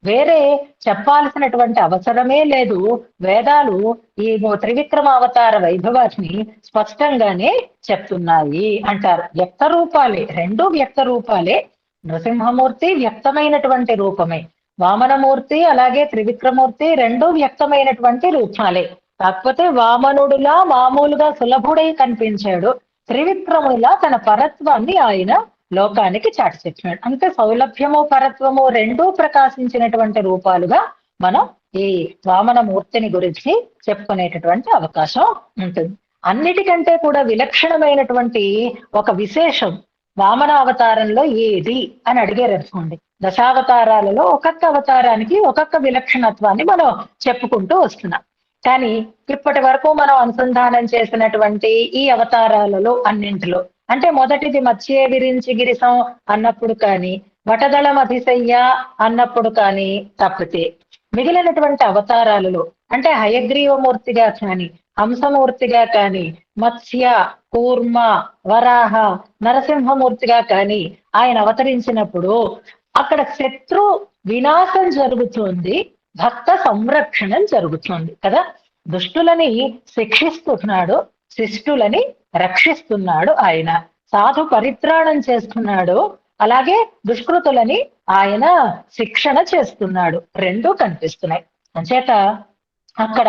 వేరే చెప్పాల్సినటువంటి అవసరమే లేదు. వేదాలు ఈ త్రివిక్రమ అవతార వైభవాన్ని స్పష్టంగానే చెప్తున్నాయి అంటారు. వ్యక్త రూపాలే, 2 వ్యక్త రూపాలే. నృసింహమూర్తి వ్యక్తమైనటువంటి రూపమే, వామనమూర్తి అలాగే త్రివిక్రమూర్తి 2 వ్యక్తమైనటువంటి రూపాలే. కాకపోతే వామనుడులా మామూలుగా సులభుడై కనిపించాడు, త్రివిక్రములా తన పరత్వాన్ని ఆయన లోకానికి చాటి చెప్పినాడు. అంటే సౌలభ్యము పరత్వము 2 ప్రకాశించినటువంటి రూపాలుగా మనం ఈ వామన మూర్తిని గురించి చెప్పుకునేటటువంటి అవకాశం ఉంటుంది. అన్నిటికంటే కూడా విలక్షణమైనటువంటి ఒక విశేషం వామన అవతారంలో ఏది అని అడిగారు అనుకోండి. దశావతారాలలో ఒక్కొక్క అవతారానికి ఒక్కొక్క విలక్షణత్వాన్ని మనం చెప్పుకుంటూ వస్తున్నాం. కానీ ఇప్పటి వరకు మనం అనుసంధానం చేసినటువంటి ఈ అవతారాలలో అన్నింటిలో, అంటే మొదటిది మత్స్యే విరించి గిరిసం అన్నప్పుడు కానీ, వటదళం అధిశయ్య అన్నప్పుడు కానీ తప్పితే మిగిలినటువంటి అవతారాలలో, అంటే హయగ్రీవమూర్తిగా కానీ, హంసమూర్తిగా కానీ, మత్స్య, కూర్మ, వరాహ, నరసింహమూర్తిగా కానీ ఆయన అవతరించినప్పుడు అక్కడ శత్రు వినాశం జరుగుతుంది, భక్త సంరక్షణం జరుగుతుంది కదా. దుష్టులని శిక్షిస్తున్నాడు, శిష్టులని రక్షిస్తున్నాడు ఆయన. సాధు పరిత్రాణం చేస్తున్నాడు, అలాగే దుష్కృతులని ఆయన శిక్షణ చేస్తున్నాడు. 2 కనిపిస్తున్నాయి. అంచేత అక్కడ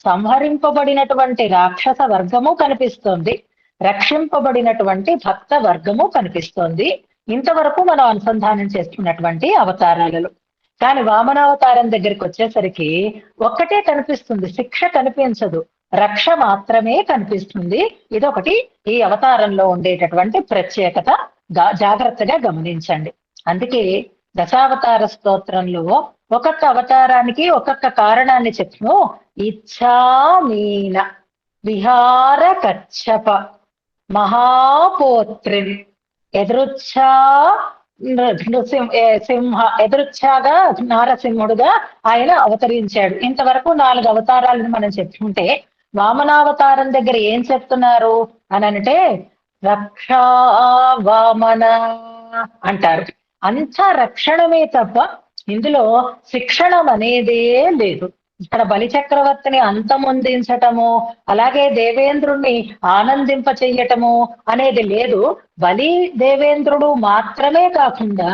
సంహరింపబడినటువంటి రాక్షస వర్గము కనిపిస్తోంది, రక్షింపబడినటువంటి భక్త వర్గము కనిపిస్తోంది. ఇంతవరకు మనం అనుసంధానం చేస్తున్నటువంటి అవతారాలలో. కానీ వామనావతారం దగ్గరికి వచ్చేసరికి ఒక్కటే కనిపిస్తుంది, శిక్ష కనిపించదు, రక్ష మాత్రమే కనిపిస్తుంది. ఇదొకటి ఈ అవతారంలో ఉండేటటువంటి ప్రత్యేకత, జాగ్రత్తగా గమనించండి. అందుకే దశావతార స్తోత్రంలో ఒక్కొక్క అవతారానికి ఒక్కొక్క కారణాన్ని చెప్తూ ఇచ్ఛామీన విహార కచ్చప మహాపోత్రిన్ ఎదురుచ్ఛా సింహ, ఎదురుచ్ఛాగా నారసింహుడుగా ఆయన అవతరించాడు. ఇంతవరకు 4 అవతారాలను మనం చెప్పుకుంటే వామనావతారం దగ్గర ఏం చెప్తున్నారు అని అంటే రక్షా వామన అంటారు. అంతా రక్షణమే తప్ప ఇందులో శిక్షణం అనేదే లేదు. ఇక్కడ బలి చక్రవర్తిని అంతమొందించటము, అలాగే దేవేంద్రుణ్ణి ఆనందింప చెయ్యటము అనేది లేదు. బలి దేవేంద్రుడు మాత్రమే కాకుండా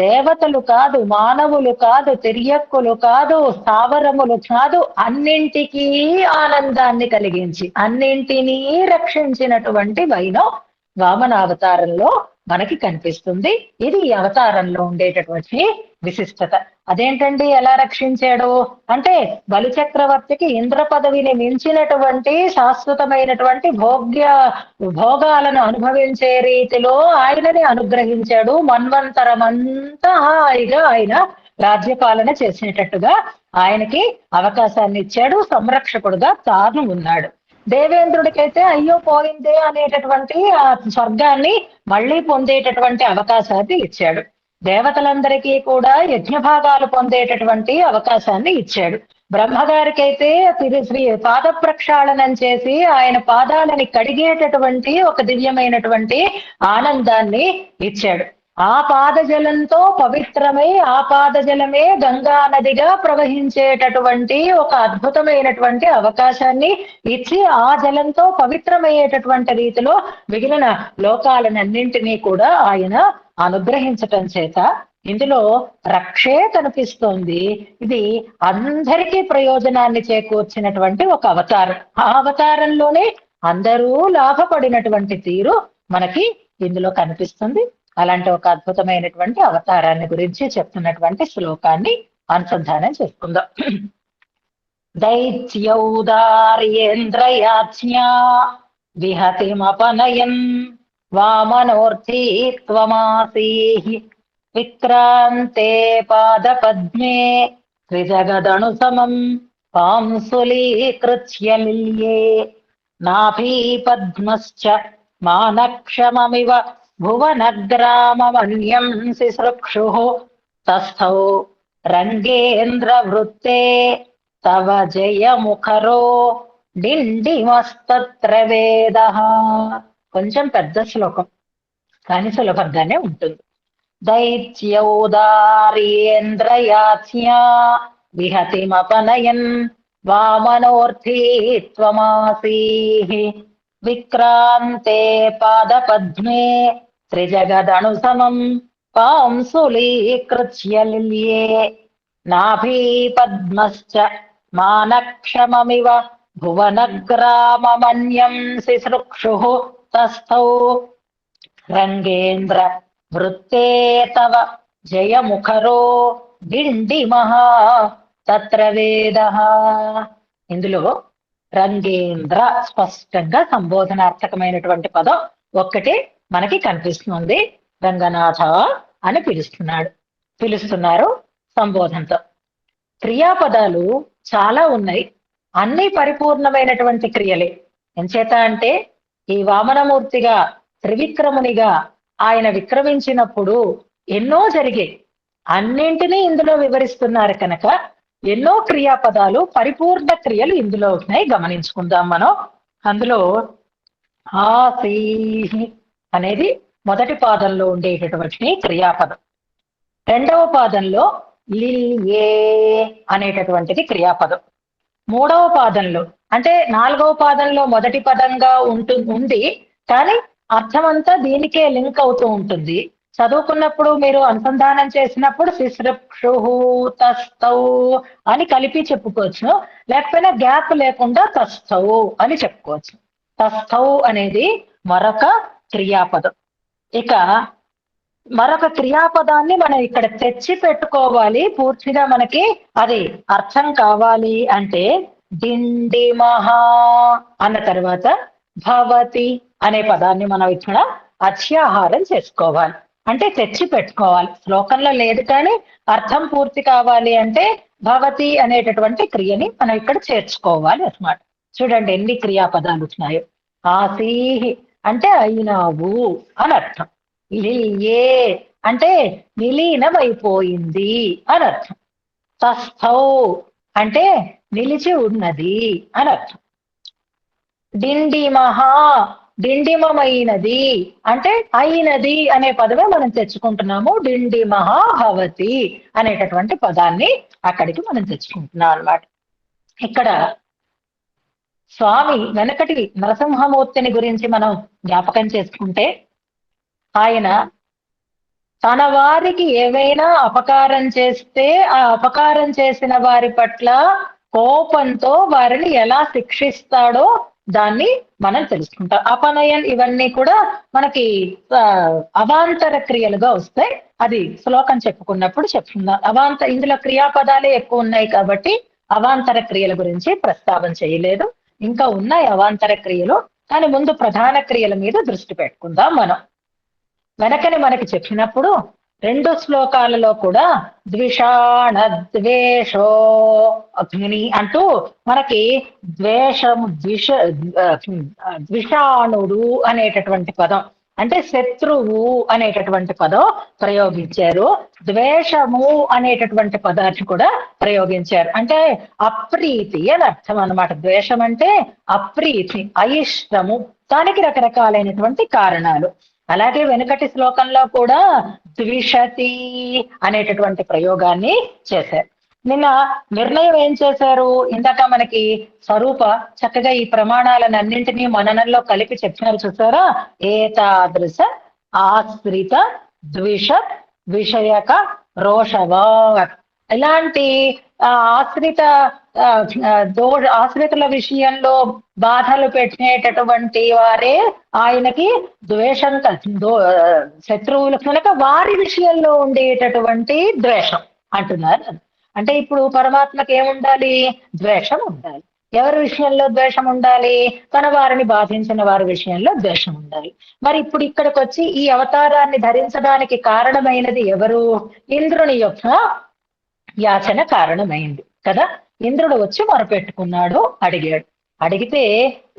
దేవతలు కాదు, మానవులు కాదు, తిర్యక్కులు కాదు, స్థావరములు కాదు, అన్నింటికీ ఆనందాన్ని కలిగించి అన్నింటినీ రక్షించినటువంటి వైనం వామనావతారంలో మనకి కనిపిస్తుంది. ఇది ఈ అవతారంలో ఉండేటటువంటి విశిష్టత. అదేంటండి ఎలా రక్షించాడు అంటే, బలి చక్రవర్తికి ఇంద్ర పదవిని మించినటువంటి శాశ్వతమైనటువంటి భోగాలను అనుభవించే రీతిలో ఆయనని అనుగ్రహించాడు. మన్వంతరమంతా హాయిగా ఆయన రాజ్యపాలన చేసేటట్టుగా ఆయనకి అవకాశాన్ని ఇచ్చాడు. సంరక్షకుడుగా తాను ఉన్నాడు. దేవేంద్రుడికైతే అయ్యో పోయిందే అనేటటువంటి ఆ స్వర్గాన్ని మళ్ళీ పొందేటటువంటి అవకాశాన్ని ఇచ్చాడు. దేవతలందరికీ కూడా యజ్ఞభాగాలు పొందేటటువంటి అవకాశాన్ని ఇచ్చాడు. బ్రహ్మగారికైతే శ్రీ పాద ప్రక్షాళనం చేసి ఆయన పాదాలని కడిగేటటువంటి ఒక దివ్యమైనటువంటి ఆనందాన్ని ఇచ్చాడు. ఆ పాదజలంతో పవిత్రమై ఆ పాదజలమే గంగా నదిగా ప్రవహించేటటువంటి ఒక అద్భుతమైనటువంటి అవకాశాన్ని ఇచ్చి ఆ జలంతో పవిత్రమయ్యేటటువంటి రీతిలో మిగిలిన లోకాలనన్నింటినీ కూడా ఆయన అనుగ్రహించటం చేత ఇందులో రక్షే కనిపిస్తోంది. ఇది అందరికీ ప్రయోజనాన్ని చేకూర్చినటువంటి ఒక అవతారం. ఆ అవతారంలోనే అందరూ లాభపడినటువంటి తీరు మనకి ఇందులో కనిపిస్తుంది. అలాంటి ఒక అద్భుతమైనటువంటి అవతారాన్ని గురించి చెప్తున్నటువంటి శ్లోకాన్ని అనుసంధానం చేసుకుందాం. దైత్యౌదార్యేంద్రయాజ్ఞా విహతిమపనయన్ వామనోర్థీ త్వమాసీః విక్రాంతే పాదపద్మే త్రిజగదణు సమం పాంసులీకృత్య లిల్యే నాభీపద్మశ్చ మానక్షమమివ భువనగ్రామమన్యం శిశ్రుక్షుః తస్థౌ రంగేంద్రవృత్తే తవ జయముఖరో డిండిమస్తత్ర వేదః. కొంచెం పెద్ద శ్లోకం కానీ సులభంగానే ఉంటుంది. దైత్యౌదార్యేంద్రయాజ్ఞా విహతిమపనయన్ వామనోర్థీ త్వమాసీః విక్రాంతే పాదపద్మే త్రిజగదణు సమం పాంసులీకృత్య లిల్యే నాభీపద్మశ్చ మానక్షమమివ భువనగ్రామమన్యం శిశ్రుక్షుః తస్థౌ రంగేంద్ర వృత్తే తవ జయముఖరో డిండిమః తత్ర వేదః. ఇందులో రంగేంద్ర స్పష్టంగా సంబోధనార్థకమైనటువంటి పదం ఒక్కటే మనకి కనిపిస్తుంది. రంగనాథ అని పిలుస్తున్నారు సంబోధనతో. క్రియాపదాలు చాలా ఉన్నాయి, అన్ని పరిపూర్ణమైనటువంటి క్రియలే. ఎంచేత అంటే ఈ వామనమూర్తిగా త్రివిక్రమునిగా ఆయన విక్రమించినప్పుడు ఎన్నో జరిగాయి, అన్నింటినీ ఇందులో వివరిస్తున్నారు కనుక ఎన్నో క్రియాపదాలు పరిపూర్ణ క్రియలు ఇందులో ఉన్నాయి. గమనించుకుందాం మనం. అందులో ఆసీ అనేది మొదటి పాదంలో ఉండేటటువంటి క్రియాపదం. రెండవ పాదంలో లిల్యే అనేటటువంటిది క్రియాపదం. మూడవ పాదంలో అంటే నాలుగవ పాదంలో మొదటి పదంగా ఉంది, కానీ అర్థమంతా దీనికే లింక్ అవుతూ ఉంటుంది. చదువుకున్నప్పుడు మీరు అనుసంధానం చేసినప్పుడు శిశ్రుక్షుః తస్థౌ అని కలిపి చెప్పుకోవచ్చు, లేకపోయినా గ్యాప్ లేకుండా తస్థౌ అని చెప్పుకోవచ్చు. తస్థౌ అనేది మరొక క్రియాపదం. ఇక మరొక క్రియాపదాన్ని మనం ఇక్కడ తెచ్చి పెట్టుకోవాలి. పూర్తిగా మనకి అది అర్థం కావాలి అంటే డిండిమః అన్న తర్వాత భవతి అనే పదాన్ని మనం ఇక్కడ అత్యాహారం చేసుకోవాలి, అంటే తెచ్చి పెట్టుకోవాలి. శ్లోకంలో లేదు కానీ అర్థం పూర్తి కావాలి అంటే భవతి అనేటటువంటి క్రియని మనం ఇక్కడ చేర్చుకోవాలి అన్నమాట. చూడండి ఎన్ని క్రియాపదాలు వచ్చినాయో. ఆసీహి అంటే అయినావు అని అర్థం. లిల్యే అంటే విలీనమైపోయింది అని అర్థం. తస్థౌ అంటే నిలిచి ఉన్నది అని అర్థం. డిండిమః డిండిమమైనది అంటే అయినది అనే పదమే మనం తెచ్చుకుంటున్నాము. డిండిమః భవతి అనేటటువంటి పదాన్ని అక్కడికి మనం తెచ్చుకుంటున్నాం అన్నమాట. ఇక్కడ స్వామి వెనకటి నరసింహమూర్తిని గురించి మనం జ్ఞాపకం చేసుకుంటే ఆయన తన వారికి ఏవైనా అపకారం చేస్తే ఆ అపకారం చేసిన వారి పట్ల కోపంతో వారిని ఎలా శిక్షిస్తాడో దాన్ని మనం తెలుసుకుంటాం. అపనయన్ ఇవన్నీ కూడా మనకి అవాంతర క్రియలుగా వస్తాయి. అది శ్లోకం చెప్పుకున్నప్పుడు చెప్పుకుందాం. ఇందులో క్రియాపదాలే ఎక్కువ ఉన్నాయి కాబట్టి అవాంతర క్రియల గురించి ప్రస్తావన చేయలేదు. ఇంకా ఉన్నాయి అవాంతర క్రియలు, కానీ ముందు ప్రధాన క్రియల మీద దృష్టి పెట్టుకుందాం మనం. వెనకని మనకి చెప్పినప్పుడు రెండు శ్లోకాలలో కూడా ద్విషాణ ద్వేషో అగ్ని అంటూ మనకి ద్వేషము ద్విషాణుడు అనేటటువంటి పదం, అంటే శత్రువు అనేటటువంటి పదం ప్రయోగించారు. ద్వేషము అనేటటువంటి పదాన్ని కూడా ప్రయోగించారు. అంటే అప్రీతి అని అర్థం అన్నమాట. ద్వేషం అంటే అప్రీతి, అయిష్టము. దానికి రకరకాలైనటువంటి కారణాలు. అలాగే వెనుకటి శ్లోకంలో కూడా ద్విషతి అనేటటువంటి ప్రయోగాన్ని చేశారు. నిన్న నిర్ణయం ఏం చేశారు? ఇందాక మనకి స్వరూప చక్కగా ఈ ప్రమాణాలన్నింటినీ మననంలో కలిపి చెప్పినారు చూసారా. ఏతాదృశ ఆశ్రిత ద్విషత్ విషయక రోషవాత్. ఇలాంటి ఆశ్రిత ఆశ్రితుల విషయంలో బాధలు పెట్టినటువంటి వారే ఆయనకి ద్వేషం, శత్రువులు కనుక వారి విషయంలో ఉండేటటువంటి ద్వేషం అంటున్నారు. అంటే ఇప్పుడు పరమాత్మకి ఏముండాలి? ద్వేషం ఉండాలి. ఎవరి విషయంలో ద్వేషం ఉండాలి? తన వారిని బాధించిన వారి విషయంలో ద్వేషం ఉండాలి. మరి ఇప్పుడు ఇక్కడికి వచ్చి ఈ అవతారాన్ని ధరించడానికి కారణమైనది ఎవరు? ఇంద్రుని యొక్క యాచన కారణమైంది కదా. ఇంద్రుడు వచ్చి మొరపెట్టుకున్నాడు, అడిగాడు. అడిగితే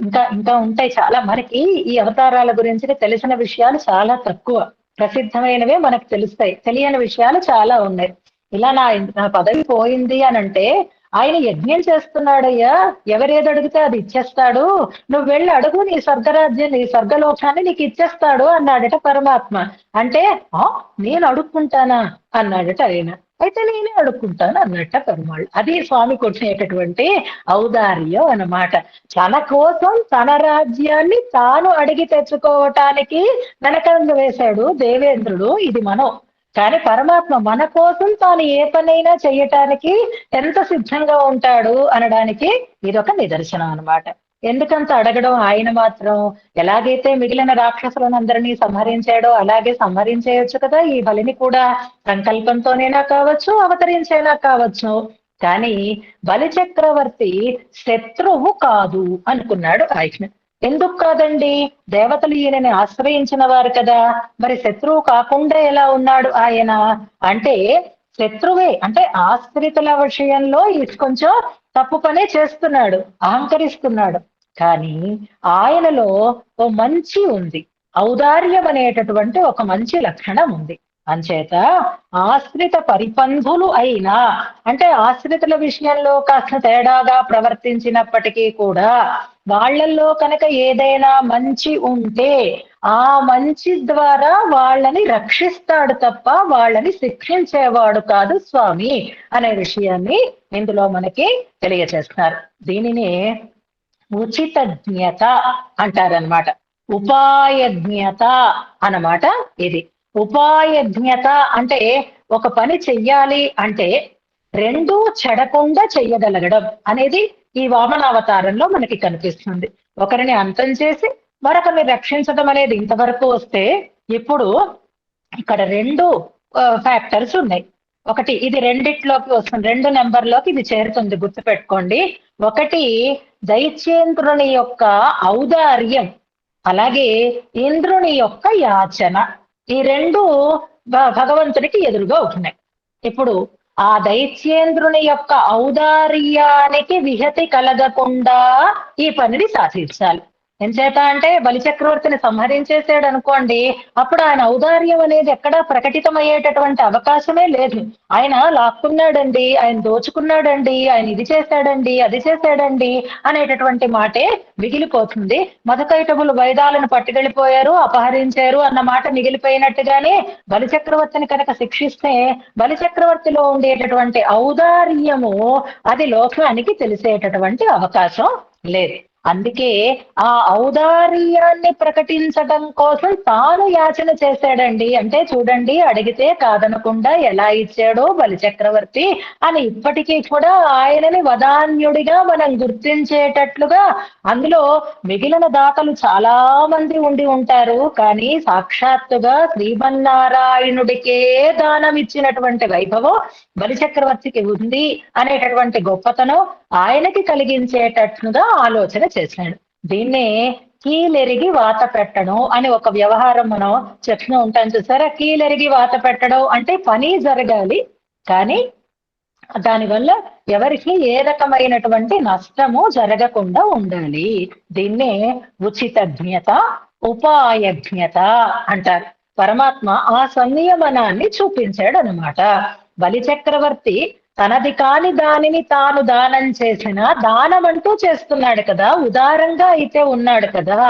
ఇంకా ఇంకా ఉంటాయి చాలా. మనకి ఈ అవతారాల గురించి తెలిసిన విషయాలు చాలా తక్కువ, ప్రసిద్ధమైనవే మనకు తెలుస్తాయి. తెలియని విషయాలు చాలా ఉన్నాయి. ఇలా నా పదవి పోయింది అని అంటే ఆయన యజ్ఞం చేస్తున్నాడయ్యా, ఎవరేది అడిగితే అది ఇచ్చేస్తాడు, నువ్వు వెళ్ళి అడుగు, నీ స్వర్గరాజ్యం, నీ స్వర్గలోకాన్ని నీకు ఇచ్చేస్తాడు అన్నాడట పరమాత్మ. అంటే నేను అడుక్కుంటానా అన్నాడట ఆయన. అయితే నేనే అడుక్కుంటాను అన్నట్ట పెరుమాళ్ళు. అది స్వామి కొట్టినటువంటి ఔదార్యం అన్నమాట. తన కోసం తన రాజ్యాన్ని తాను అడిగి తెచ్చుకోవటానికి వెనకంజ వేశాడు దేవేంద్రుడు. ఇది మనం. కానీ పరమాత్మ మన కోసం తాను ఏ పనైనా చెయ్యటానికి ఎంత సిద్ధంగా ఉంటాడు అనడానికి ఇదొక నిదర్శనం అన్నమాట. ఎందుకంత అడగడం? ఆయన మాత్రం ఎలాగైతే మిగిలిన రాక్షసులందరినీ సంహరించాడో అలాగే సంహరించేయొచ్చు కదా. ఈ బలిని కూడా సంకల్పంతోనైనా కావచ్చు, అవతరించైనా కావచ్చు. కానీ బలి చక్రవర్తి శత్రువు కాదు అనుకున్నాడు ఆయన. ఎందుకు కాదండి? దేవతలు ఈయనని ఆశ్రయించిన వారు కదా. మరి శత్రువు కాకుండా ఎలా ఉన్నాడు ఆయన? అంటే శత్రువే. అంటే ఆశ్రితుల విషయంలో కొంచెం తప్పు పనే చేస్తున్నాడు, అహంకరిస్తున్నాడు. కానీ ఆయనలో ఓ మంచి ఉంది, ఔదార్యం అనేటటువంటి ఒక మంచి లక్షణం ఉంది. అంచేత ఆశ్రిత పరిపంధులు అయినా, అంటే ఆశ్రితుల విషయంలో కాస్త తేడాగా ప్రవర్తించినప్పటికీ కూడా వాళ్ళల్లో కనుక ఏదైనా మంచి ఉంటే ఆ మంచి ద్వారా వాళ్ళని రక్షిస్తాడు తప్ప వాళ్ళని శిక్షించేవాడు కాదు స్వామి అనే విషయాన్ని ఇందులో మనకి తెలియజేస్తున్నారు. దీనిని ఉచితజ్ఞత అంటారనమాట. ఉపాయజ్ఞత అన్నమాట ఇది. ఉపాయజ్ఞత అంటే ఒక పని చెయ్యాలి అంటే రెండూ చెడకుండా చెయ్యగలగడం అనేది ఈ వామనావతారంలో మనకి కనిపిస్తుంది. ఒకరిని అంతం చేసి మరొకరిని రక్షించడం అనేది ఇంతవరకు వస్తే, ఇప్పుడు ఇక్కడ రెండు ఫ్యాక్టర్స్ ఉన్నాయి. ఒకటి ఇది రెండిట్లోకి వస్తుంది, 2 నెంబర్లోకి ఇది చేరుతుంది, గుర్తుపెట్టుకోండి. ఒకటి దైత్యేంద్రుని యొక్క ఔదార్యం, అలాగే ఇంద్రుని యొక్క యాచన. ఈ రెండు భగవంతునికి ఎదురుగా ఉంటున్నాయి. ఇప్పుడు ఆ దైత్యేంద్రుని యొక్క ఔదార్యానికి విహతి కలగకుండా ఈ పనిని సాధించాలి. ఎంచేత అంటే బలిచక్రవర్తిని సంహరించేసాడు అనుకోండి, అప్పుడు ఆయన ఔదార్యం అనేది ఎక్కడా ప్రకటితమయ్యేటటువంటి అవకాశమే లేదు. ఆయన లాక్కున్నాడండి, ఆయన దోచుకున్నాడండి, ఆయన ఇది చేశాడండి, అది చేశాడండి అనేటటువంటి మాటే మిగిలిపోతుంది. మధుకైటములు వైదాలను పట్టుకెళ్ళిపోయారు, అపహరించారు అన్న మాట మిగిలిపోయినట్టుగానే బలిచక్రవర్తిని కనుక శిక్షిస్తే బలిచక్రవర్తిలో ఉండేటటువంటి ఔదార్యము అది లోకానికి తెలిసేటటువంటి అవకాశం లేదు. అందుకే ఆ ఔదార్యాన్ని ప్రకటించడం కోసం తాను యాచన చేశాడండి. అంటే చూడండి, అడిగితే కాదనకుండా ఎలా ఇచ్చాడో బలిచక్రవర్తి అని ఇప్పటికీ కూడా ఆయనని వదాన్యుడిగా మనం గుర్తించేటట్లుగా అందులో మిగిలిన దాతలు చాలా మంది ఉండి ఉంటారు. కానీ సాక్షాత్తుగా శ్రీమన్నారాయణుడికే దానం ఇచ్చినటువంటి వైభవం బలిచక్రవర్తికి ఉంది అనేటటువంటి గొప్పతనం ఆయనకి కలిగించేటట్లుగా ఆలోచన చేశాడు. దీన్నే కీలెరిగి వాత పెట్టడం అని ఒక వ్యవహారం మనం చెప్తూ ఉంటాం చూసారా. కీలెరిగి వాత పెట్టడం అంటే పని జరగాలి, కానీ దానివల్ల ఎవరికి ఏ రకమైనటువంటి నష్టము జరగకుండా ఉండాలి. దీన్నే ఉచితజ్ఞత, ఉపాయజ్ఞత అంటారు. పరమాత్మ ఆ సంయమనాన్ని చూపించాడు అనమాట. బలి చక్రవర్తి తనది కాని దానిని తాను దానం చేసిన దానం అంటూ చేస్తున్నాడు కదా, ఉదారంగా అయితే ఉన్నాడు కదా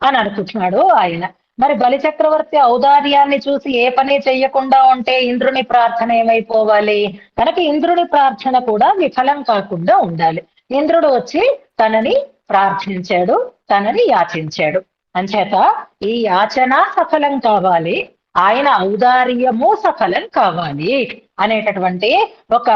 అని అనుకుంటున్నాడు ఆయన. మరి బలి చక్రవర్తి ఔదార్యాన్ని చూసి ఏ పని చెయ్యకుండా ఉంటే ఇంద్రుని ప్రార్థన ఏమైపోవాలి? కనుక ఇంద్రుని ప్రార్థన కూడా విఫలం కాకుండా ఉండాలి. ఇంద్రుడు వచ్చి తనని ప్రార్థించాడు, తనని యాచించాడు. అంచేత ఈ యాచన సఫలం కావాలి, ఆయన ఔదార్యము సఫలం కావాలి అనేటటువంటి ఒక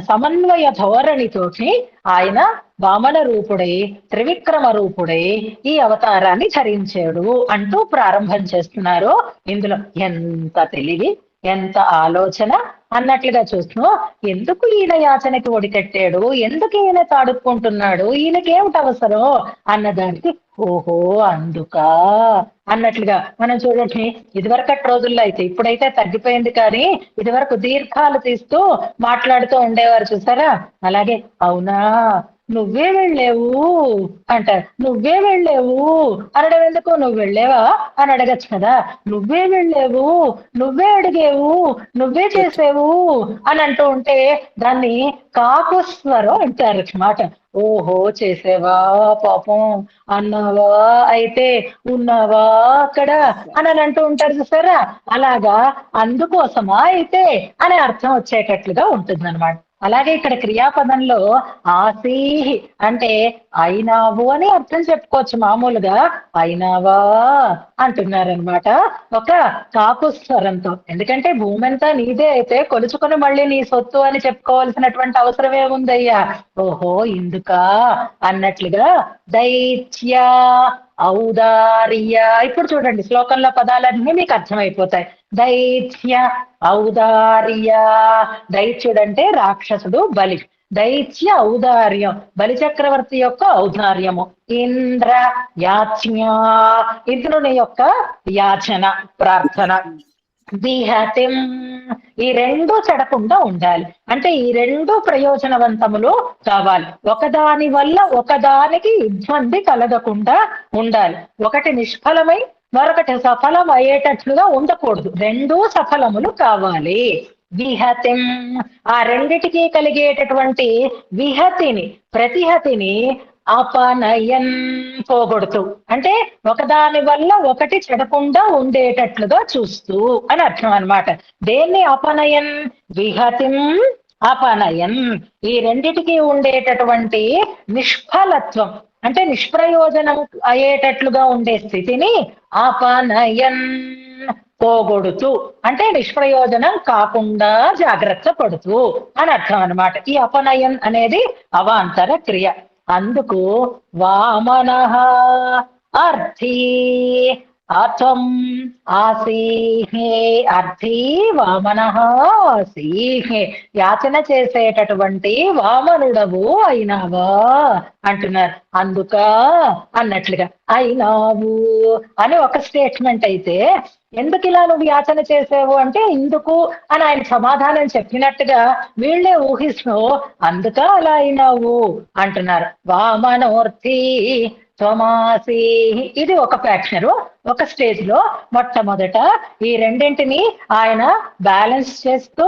సమన్వయ ధోరణితోటి ఆయన వామన రూపుడై, త్రివిక్రమ రూపుడై ఈ అవతారాన్ని ధరించాడు అంటూ ప్రారంభం చేస్తున్నారు. ఇందులో ఎంత తెలివి, ఎంత ఆలోచన అన్నట్లుగా చూస్తున్నాం. ఎందుకు ఈయన యాచనకి ఒడికట్టాడు, ఎందుకు ఈయన తాడుకుంటున్నాడు, ఈయనకేమిటి అవసరం అన్నదానికి ఓహో అందుక అన్నట్లుగా మనం చూడండి. ఇదివరకటి రోజుల్లో అయితే, ఇప్పుడైతే తగ్గిపోయింది, కానీ ఇదివరకు దీర్ఘాలు తీస్తూ మాట్లాడుతూ ఉండేవారు చూసారా. అలాగే అవునా నువ్వే వెళ్ళావు అంటారు. నువ్వే వెళ్ళావు అనడం ఎందుకు? నువ్వు వెళ్ళావా అని అడగచ్చు కదా. నువ్వే వెళ్ళావు, నువ్వే అడిగేవు, నువ్వే చేసేవు అని అంటూ ఉంటే దాన్ని కాకుస్వరం అంటారు మాట. ఓహో చేసేవా, పాపం అన్నావా, అయితే ఉన్నావా అక్కడ అని అంటూ ఉంటారు చూసారా. అలాగా అందుకోసమా అయితే అనే అర్థం వచ్చేటట్లుగా ఉంటుంది అనమాట. అలాగే ఇక్కడ క్రియాపదంలో ఆసీహి అంటే అయినావు అని అర్థం చెప్పుకోవచ్చు. మామూలుగా అయినావా అంటున్నారనమాట ఒక కాకుస్వరంతో. ఎందుకంటే భూమి అంతా నీదే అయితే కొలుచుకొని మళ్ళీ నీ సొత్తు అని చెప్పుకోవాల్సినటువంటి అవసరం ఏముందయ్యా. ఓహో ఇందుక అన్నట్లుగా దైత్య ఔదార్య. ఇప్పుడు చూడండి శ్లోకంలో పదాలన్నీ మీకు అర్థమైపోతాయి. దైత్య ఔదార్య. దైత్యుడంటే రాక్షసుడు బలి. దైత్య ఔదార్యం బలి చక్రవర్తి యొక్క ఔదార్యము. ఇంద్ర యాచ్ఞ ఇంద్రుని యొక్క యాచన, ప్రార్థన. విహతిం ఈ రెండు చెడకుండా ఉండాలి. అంటే ఈ రెండు ప్రయోజనవంతములు కావాలి. ఒకదాని వల్ల ఒకదానికి ఇబ్బంది కలగకుండా ఉండాలి. ఒకటి నిష్ఫలమై మరొకటి సఫలం అయ్యేటట్లుగా ఉండకూడదు. రెండూ సఫలములు కావాలి. విహతిం ఆ రెండిటికి కలిగేటటువంటి విహతిని, ప్రతిహతిని అపనయన్ పోగొడుతూ, అంటే ఒకదాని వల్ల ఒకటి చెడకుండా ఉండేటట్లుగా చూస్తూ అని అర్థం అనమాట. దేన్ని అపనయన్? విహతిం అపనయన్. ఈ రెండిటికి ఉండేటటువంటి నిష్ఫలత్వం అంటే నిష్ప్రయోజనం అయ్యేటట్లుగా ఉండే స్థితిని అపనయన్ పోగొడుతూ, అంటే నిష్ప్రయోజనం కాకుండా జాగ్రత్త పడుతూ అని అర్థం అనమాట. ఈ అపనయన్ అనేది అవాంతర క్రియ. అందుకు వామనః అర్థీ అథం ఆసీహే. అర్థీ వామనః ఆసీహే. యాచన చేసేటటువంటి వామనుడవు అయినావా అంటున్నారు. అందుక అన్నట్లుగా అయినావు అని ఒక స్టేట్మెంట్ అయితే, ఎందుకు ఇలా నువ్వు యాచన చేసావు అంటే ఇందుకు అని ఆయన సమాధానం చెప్పినట్టుగా వీళ్ళే ఊహిస్తూ అందుక అలా అయినావు అంటున్నారు. వామనోర్థి త్వమాసి. ఇది ఒక ఫ్యాక్షను, ఒక స్టేజ్ లో మొట్టమొదట ఈ రెండింటిని ఆయన బ్యాలెన్స్ చేస్తూ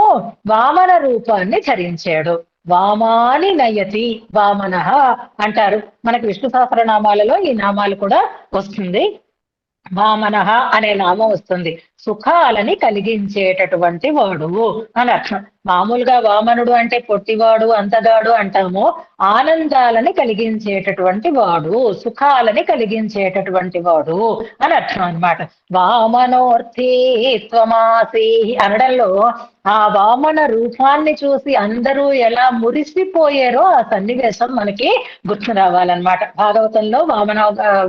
వామన రూపాన్ని ధరించాడు. వామాని నయతి వామనః అంటారు. మనకి విష్ణు సహస్రనామాలలో ఈ నామాలు కూడా వస్తుంది. వామనః అనే నామం వస్తుంది. సుఖాలని కలిగించేటటువంటి వాడు అని అర్థం. మామూలుగా వామనుడు అంటే పొట్టివాడు, అంతగాడు అంటాము. ఆనందాలని కలిగించేటటువంటి వాడు, సుఖాలని కలిగించేటటువంటి వాడు అని అర్థం అనమాట. వామనోర్థీ త్వమాసి అనడంలో ఆ వామన రూపాన్ని చూసి అందరూ ఎలా మురిసిపోయారో ఆ సన్నివేశం మనకి గుర్తు రావాలన్నమాట. భాగవతంలో వామన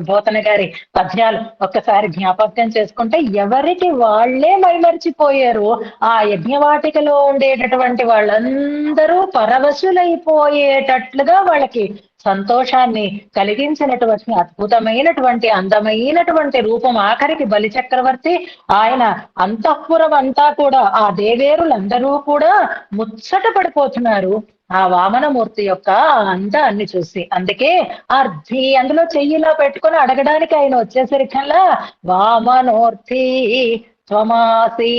బోతన గారి పద్యాలు ఒక్కసారి జ్ఞాపకం చేసుకుంటే ఎవరికి వాళ్లే మైమరిచిపోయారు. ఆ యజ్ఞవాటికలో ఉండేటటువంటి వాళ్ళందరూ పరవశులైపోయేటట్లుగా వాళ్ళకి సంతోషాన్ని కలిగించినటువంటి అద్భుతమైనటువంటి అందమైనటువంటి రూపం. ఆఖరికి బలి చక్రవర్తి ఆయన అంతఃపురం అంతా కూడా ఆ దేవేరులందరూ కూడా ముచ్చట పడిపోతున్నారు ఆ వామనమూర్తి యొక్క అందాన్ని చూసి. అందుకే అందులో చెయ్యిలా పెట్టుకొని అడగడానికి ఆయన వచ్చేసరికల్లా వామనోర్థి త్వమాసి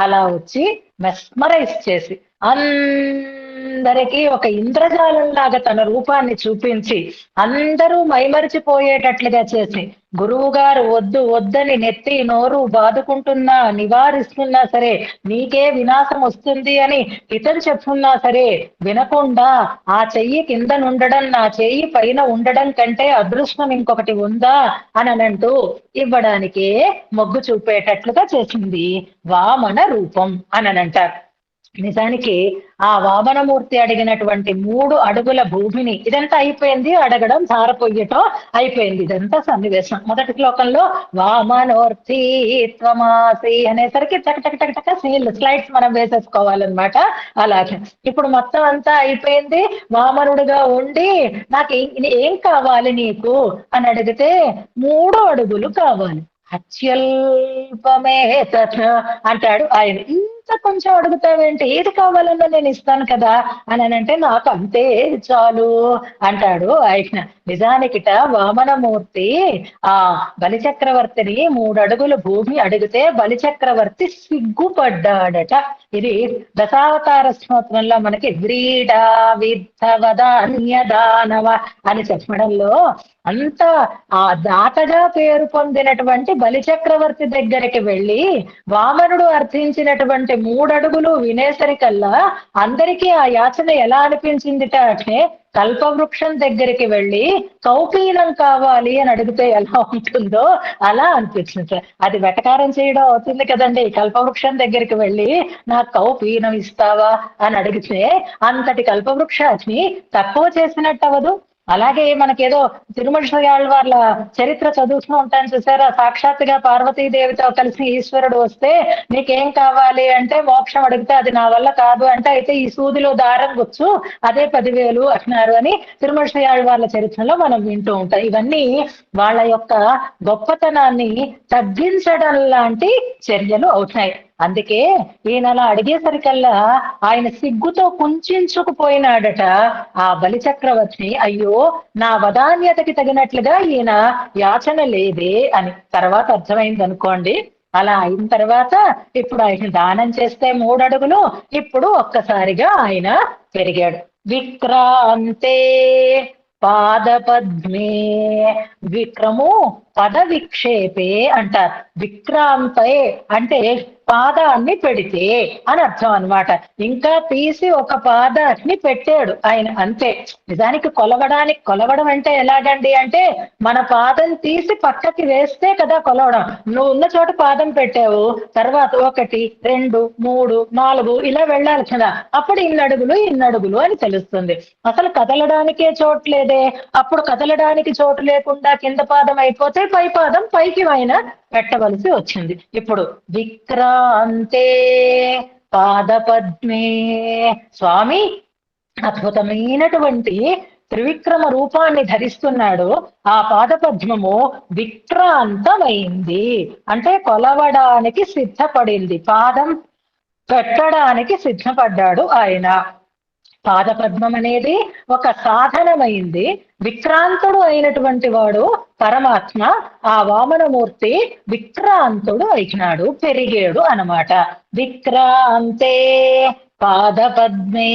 అలా వచ్చి మెస్మరైజ్ చేసి అందరికీ ఒక ఇంద్రజాలం లాగా తన రూపాన్ని చూపించి అందరూ మైమరిచిపోయేటట్లుగా చేసి, గురువు గారు వద్దు వద్దని నెత్తి నోరు బాదుకుంటున్నా నివారిస్తున్నా సరే, నీకే వినాశం వస్తుంది అని ఇతరు చెప్తున్నా సరే వినకుండా ఆ చెయ్యి కింద నుండడం నా చెయ్యి పైన ఉండడం కంటే అదృష్టం ఇంకొకటి ఉందా అని అంటూ ఇవ్వడానికే మొగ్గు చూపేటట్లుగా చేసింది వామన రూపం అని అంటారు. నిజానికి ఆ వామనమూర్తి అడిగినటువంటి 3 అడుగుల భూమిని ఇదంతా అయిపోయింది. అడగడం ధారపోయటం అయిపోయింది. ఇదంతా సన్నివేశం. మొదటి శ్లోకంలో వామనోర్థి త్వమాసి అనేసరికి టక్ టక్ టక్ టక్ స్లైడ్స్ మనం వేసేసుకోవాలన్నమాట. అలాగే ఇప్పుడు మొత్తం అంతా అయిపోయింది. వామనుడిగా ఉండి నాకు ఏం కావాలి నీకు అని అడిగితే 3 అడుగులు కావాలి. అత్యల్పమే తథ అంటాడు ఆయన. ఇంత కొంచెం అడుగుతావేంటి, ఏది కావాలన్నా నేను ఇస్తాను కదా అని అంటే నాకు అంతే చాలు అంటాడు ఆయన. నిజానికిట వామనమూర్తి ఆ బలిచక్రవర్తిని 3 అడుగులు భూమి అడిగితే బలిచక్రవర్తి సిగ్గుపడ్డాడట. ఇది దశావతార స్తోత్రంలో మనకి వ్రీడా విద్ధవదాన్యదానవ అని చెప్పడంలో అంత ఆ దాతగా పేరు పొందినటువంటి బలిచక్రవర్తి దగ్గరికి వెళ్ళి వామనుడు అర్థించినటువంటి 3 అడుగులు వినేసరికల్లా అందరికీ ఆ యాచన ఎలా అనిపించిందిట అంటే, కల్పవృక్షం దగ్గరికి వెళ్ళి కౌపీనం కావాలి అని అడిగితే ఎలా ఉంటుందో అలా అనిపించింది. అది వెటకారం చేయడం అవుతుంది కదండి. కల్పవృక్షం దగ్గరికి వెళ్ళి నాకు కౌపీనం ఇస్తావా అని అడిగితే అంతటి కల్పవృక్షాన్ని తక్కువ చేసినట్టు అవ్వదు. అలాగే మనకేదో తిరుమల వాళ్ళ చరిత్ర చదువుతూ ఉంటాను చూసారా, సాక్షాత్తుగా పార్వతీదేవితో కలిసి ఈశ్వరుడు వస్తే నీకేం కావాలి అంటే మోక్షం అడిగితే అది నా వల్ల కాదు అంటే, అయితే ఈ సూదిలో దారం గుచ్చు అదే 10,000 అంటున్నారు అని తిరుమల వాళ్ళ చరిత్రలో మనం వింటూ ఉంటాం. ఇవన్నీ వాళ్ళ యొక్క గొప్పతనాన్ని తగ్గించడం లాంటి చర్యలు అవుతాయి. అందుకే ఈయన అలా అడిగేసరికల్లా ఆయన సిగ్గుతో కుంచుకుపోయినాడట ఆ బలి చక్రవర్తి. అయ్యో నా వదాన్యతకి తగినట్లుగా ఈయన యాచన లేదే అని తర్వాత అర్థమైంది అనుకోండి. అలా అయిన తర్వాత ఇప్పుడు ఆయన దానం చేస్తే 3 అడుగులు, ఇప్పుడు ఒక్కసారిగా ఆయన పెరిగాడు. విక్రాంతే పాదపద్మే, విక్రము పద విక్షేపే అంటారు. విక్రాంతే అంటే పాదాన్ని పెడితే అని అర్థం అనమాట. ఇంకా తీసి ఒక పాదాన్ని పెట్టాడు ఆయన, అంతే. నిజానికి కొలవడం అంటే ఎలాగండి అంటే, మన పాదం తీసి పక్కకి వేస్తే కదా కొలవడం. నువ్వు ఉన్న చోట పాదం పెట్టావు, తర్వాత 1 2 3 4 ఇలా వెళ్ళాలి కదా, అప్పుడు ఇన్నడుగులు అని తెలుస్తుంది. అసలు కదలడానికే చోటు లేదే, అప్పుడు కదలడానికి చోటు లేకుండా కింద పాదం అయిపోతే పై పాదం పైకి అయినా పెట్టవలసి వచ్చింది. ఇప్పుడు విక్రాంతే పాదపద్మే, స్వామి అద్భుతమైనటువంటి త్రివిక్రమ రూపాన్ని ధరిస్తున్నాడు. ఆ పాదపద్మము విక్రాంతమైంది అంటే కొలవడానికి సిద్ధపడింది, పాదం పెట్టడానికి సిద్ధపడ్డాడు ఆయన. పాదపద్మం అనేది ఒక సాధనమైంది. విక్రాంతుడు అయినటువంటి వాడు పరమాత్మ. ఆ వామనమూర్తి విక్రాంతుడు అయినాడు, పెరిగాడు అన్నమాట. విక్రాంతే పాదపద్మే.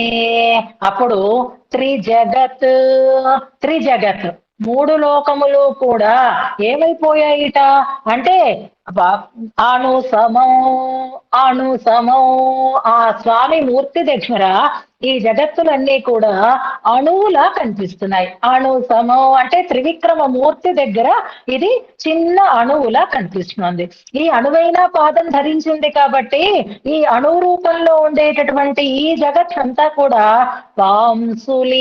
అప్పుడు త్రిజగత్ 3 లోకములు కూడా ఏమైపోయాయిట అంటే అణు సమం ఆ స్వామి మూర్తి దగ్గర ఈ జగత్తులన్నీ కూడా అణువులా కనిపిస్తున్నాయి. అణు సమం అంటే త్రివిక్రమ మూర్తి దగ్గర ఇది చిన్న అణువులా కనిపిస్తుంది. ఈ అణువైన పాదం ధరించింది కాబట్టి ఈ అణువు రూపంలో ఉండేటటువంటి ఈ జగత్ అంతా కూడా పాంసులీకృత్య,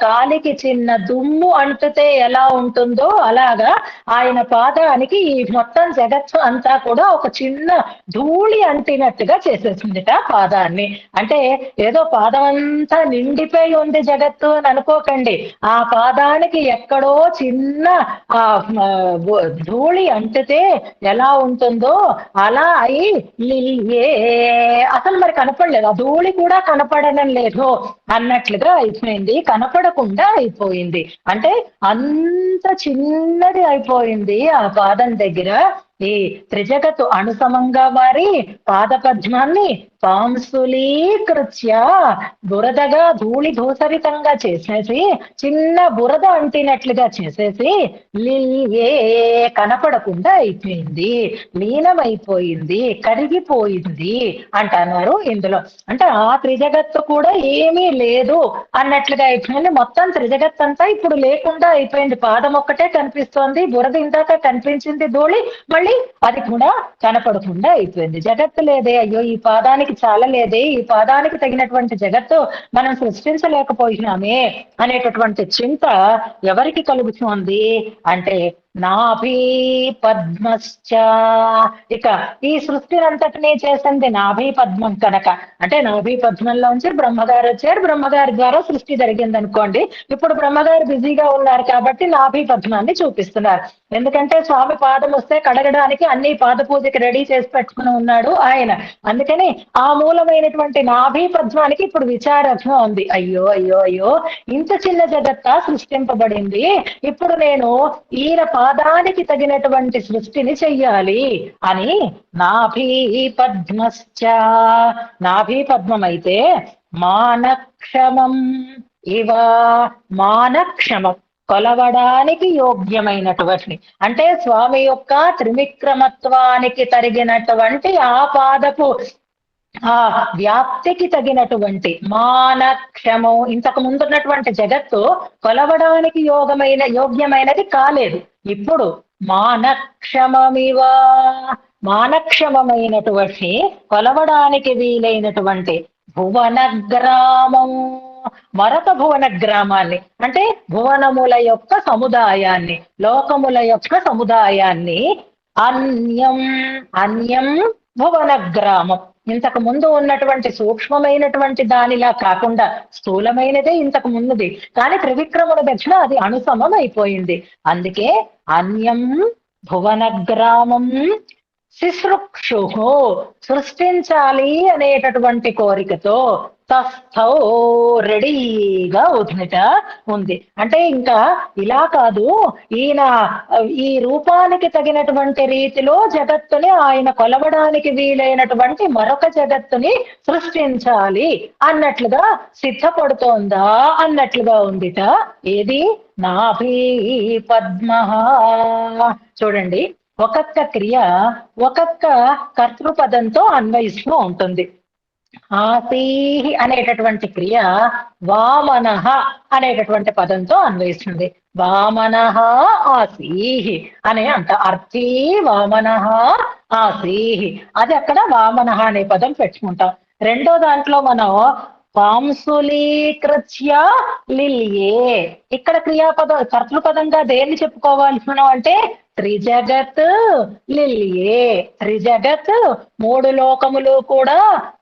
కాలికి చిన్న దుమ్ము అంటుతే ఎలా ఉంటుందో అలాగా ఆయన పాద పాదానికి ఈ మొత్తం జగత్తు అంతా కూడా ఒక చిన్న ధూళి అంటినట్టుగా చేసేసిందిట పాదాన్ని. అంటే ఏదో పాదం అంతా నిండిపోయి ఉంది జగత్తు అని అనుకోకండి. ఆ పాదానికి ఎక్కడో చిన్న ఆ ధూళి అంటితే ఎలా ఉంటుందో అలా అయి ఏ అసలు మరి కనపడలేదు, ఆ ధూళి కూడా కనపడడం లేదు అన్నట్లుగా అయిపోయింది, కనపడకుండా అయిపోయింది. అంటే అంత చిన్నది అయిపోయింది ఆ పాదం దగ్గర. ఈ త్రిజగత్తు అణుసమంగా మారి పాదపద్మాన్ని పాంసులీకృత్య బురదగా ధూళి ధూసరితంగా చేసేసి, చిన్న బురద అంటినట్లుగా చేసేసి ఏ కనపడకుండా అయిపోయింది, లీనమైపోయింది, కరిగిపోయింది అంటున్నారు ఇందులో. అంటే ఆ త్రిజగత్తు కూడా ఏమీ లేదు అన్నట్లుగా అయిపోయింది. మొత్తం త్రిజగత్ అంతా ఇప్పుడు లేకుండా అయిపోయింది. పాదం ఒక్కటే కనిపిస్తోంది, బురద ఇందాక కనిపించింది ధూళి, మళ్ళీ అది కూడా కనపడకుండా అయిపోయింది. జగత్తు లేదే, అయ్యో ఈ పాదానికి చాలా లేదే, ఈ పాదానికి తగినటువంటి జగత్తు మనం సృష్టించలేకపోయినామే అనేటటువంటి చింత ఎవరికి కలుగుతోంది అంటే నాభి పద్మశ్చ. ఇక ఈ సృష్టి అంతటినీ చేసింది నాభి పద్మం కనుక, అంటే నాభి పద్మంలోంచి బ్రహ్మగారు వచ్చారు, బ్రహ్మగారి ద్వారా సృష్టి జరిగింది అనుకోండి. ఇప్పుడు బ్రహ్మగారు బిజీగా ఉన్నారు కాబట్టి నాభి పద్మాన్ని చూపిస్తున్నారు. ఎందుకంటే స్వామి పాదం వస్తే కడగడానికి అన్ని పాద పూజకి రెడీ చేసి పెట్టుకుని ఉన్నాడు ఆయన. అందుకని ఆ మూలమైనటువంటి నాభి పద్మానికి ఇప్పుడు విచారణ ఉంది. అయ్యో అయ్యో అయ్యో, ఇంత చిన్న జగత్తా సృష్టింపబడింది, ఇప్పుడు నేను ఈయన పాదానికి తగినటువంటి సృష్టిని చెయ్యాలి అని నాభి పద్మశ్చ. నాభి పద్మం అయితే మానక్షమం ఇవ, మానక్షమం కొలవడానికి యోగ్యమైనటువంటి, అంటే స్వామి యొక్క త్రివిక్రమత్వానికి తరిగినటువంటి ఆ పాదపు ఆ వ్యాప్తికి తగినటువంటి మానక్షమం. ఇంతకు ముందున్నటువంటి జగత్తు కొలవడానికి యోగ్యమైనది కాలేదు. ఇప్పుడు మానక్షమమివ, మానక్షమమైనటువంటి కొలవడానికి వీలైనటువంటి భువన గ్రామం, మరొక భువన గ్రామాన్ని, అంటే భువనముల యొక్క సముదాయాన్ని, లోకముల యొక్క సముదాయాన్ని అన్యం, అన్యం భువన గ్రామం. ఇంతకు ముందు ఉన్నటువంటి సూక్ష్మమైనటువంటి దానిలా కాకుండా స్థూలమైనదే ఇంతకు ముందుది, కానీ త్రివిక్రముల దక్షిణ అది అణుసమం అయిపోయింది. అందుకే అన్యం భువన గ్రామం శిశృక్షు, సృష్టించాలి అనేటటువంటి కోరికతో తస్థౌ రెడీగా ఉంది. అంటే ఇంకా ఇలా కాదు, ఈయన ఈ రూపానికి తగినటువంటి రీతిలో జగత్తుని ఆయన కొలవడానికి వీలైనటువంటి మరొక జగత్తుని సృష్టించాలి అన్నట్లుగా సిద్ధపడుతోందా అన్నట్లుగా ఉందిట. ఏది నాభి పద్మ. చూడండి, ఒక్కొక్క క్రియ ఒక్కొక్క కర్తృపదంతో అన్వయిస్తూ ఉంటుంది. ఆసీహి అనేటటువంటి క్రియ వామనః అనేటటువంటి పదంతో అన్వయిస్తుంది. వామనః ఆసీహి అనే అంట, అర్థీ వామనః ఆసీహి, అది అక్కడ వామనః అనే పదం పెట్టుకుంటాం. రెండో దాంట్లో మనం పాంసులీకృత్య లిల్యే, ఇక్కడ క్రియాపదం కర్తృపదంగా దేన్ని చెప్పుకోవాలి మనం అంటే త్రిజగత్ లిల్యే. త్రిజగత్ మూడు లోకములు కూడా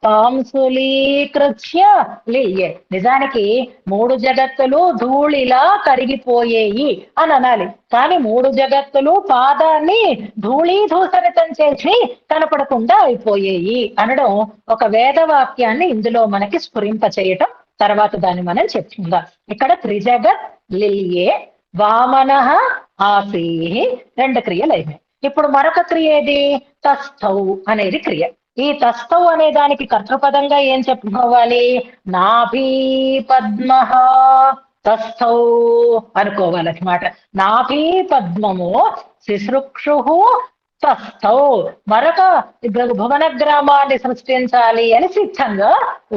పాంసులీకృత్య లిల్యే. నిజానికి మూడు జగత్తులు ధూళిలా కరిగిపోయేయి అని అనాలి, కానీ మూడు జగత్తులు పాదాన్ని ధూళీధూసరితం చేసి కనపడకుండా అయిపోయేయి అనడం ఒక వేదవాక్యాన్ని ఇందులో మనకి స్ఫురింప చేయటం. తర్వాత దాన్ని మనం చెప్పుకుందాం. ఇక్కడ త్రిజగత్ లిల్యే, వామనః ఆసీహి, రెండు క్రియలు అయినాయి. ఇప్పుడు మరొక క్రియ ఏది? తస్థౌ అనేది క్రియ. ఈ తస్థౌ అనే దానికి కర్తృపదంగా ఏం చెప్పుకోవాలి? నాభి పద్మ తస్థౌ అనుకోవాలన్నమాట. నాభి పద్మము శిశృక్షు తస్థౌ, మరొక భువన గ్రామాన్ని సృష్టించాలి అని సిద్ధంగా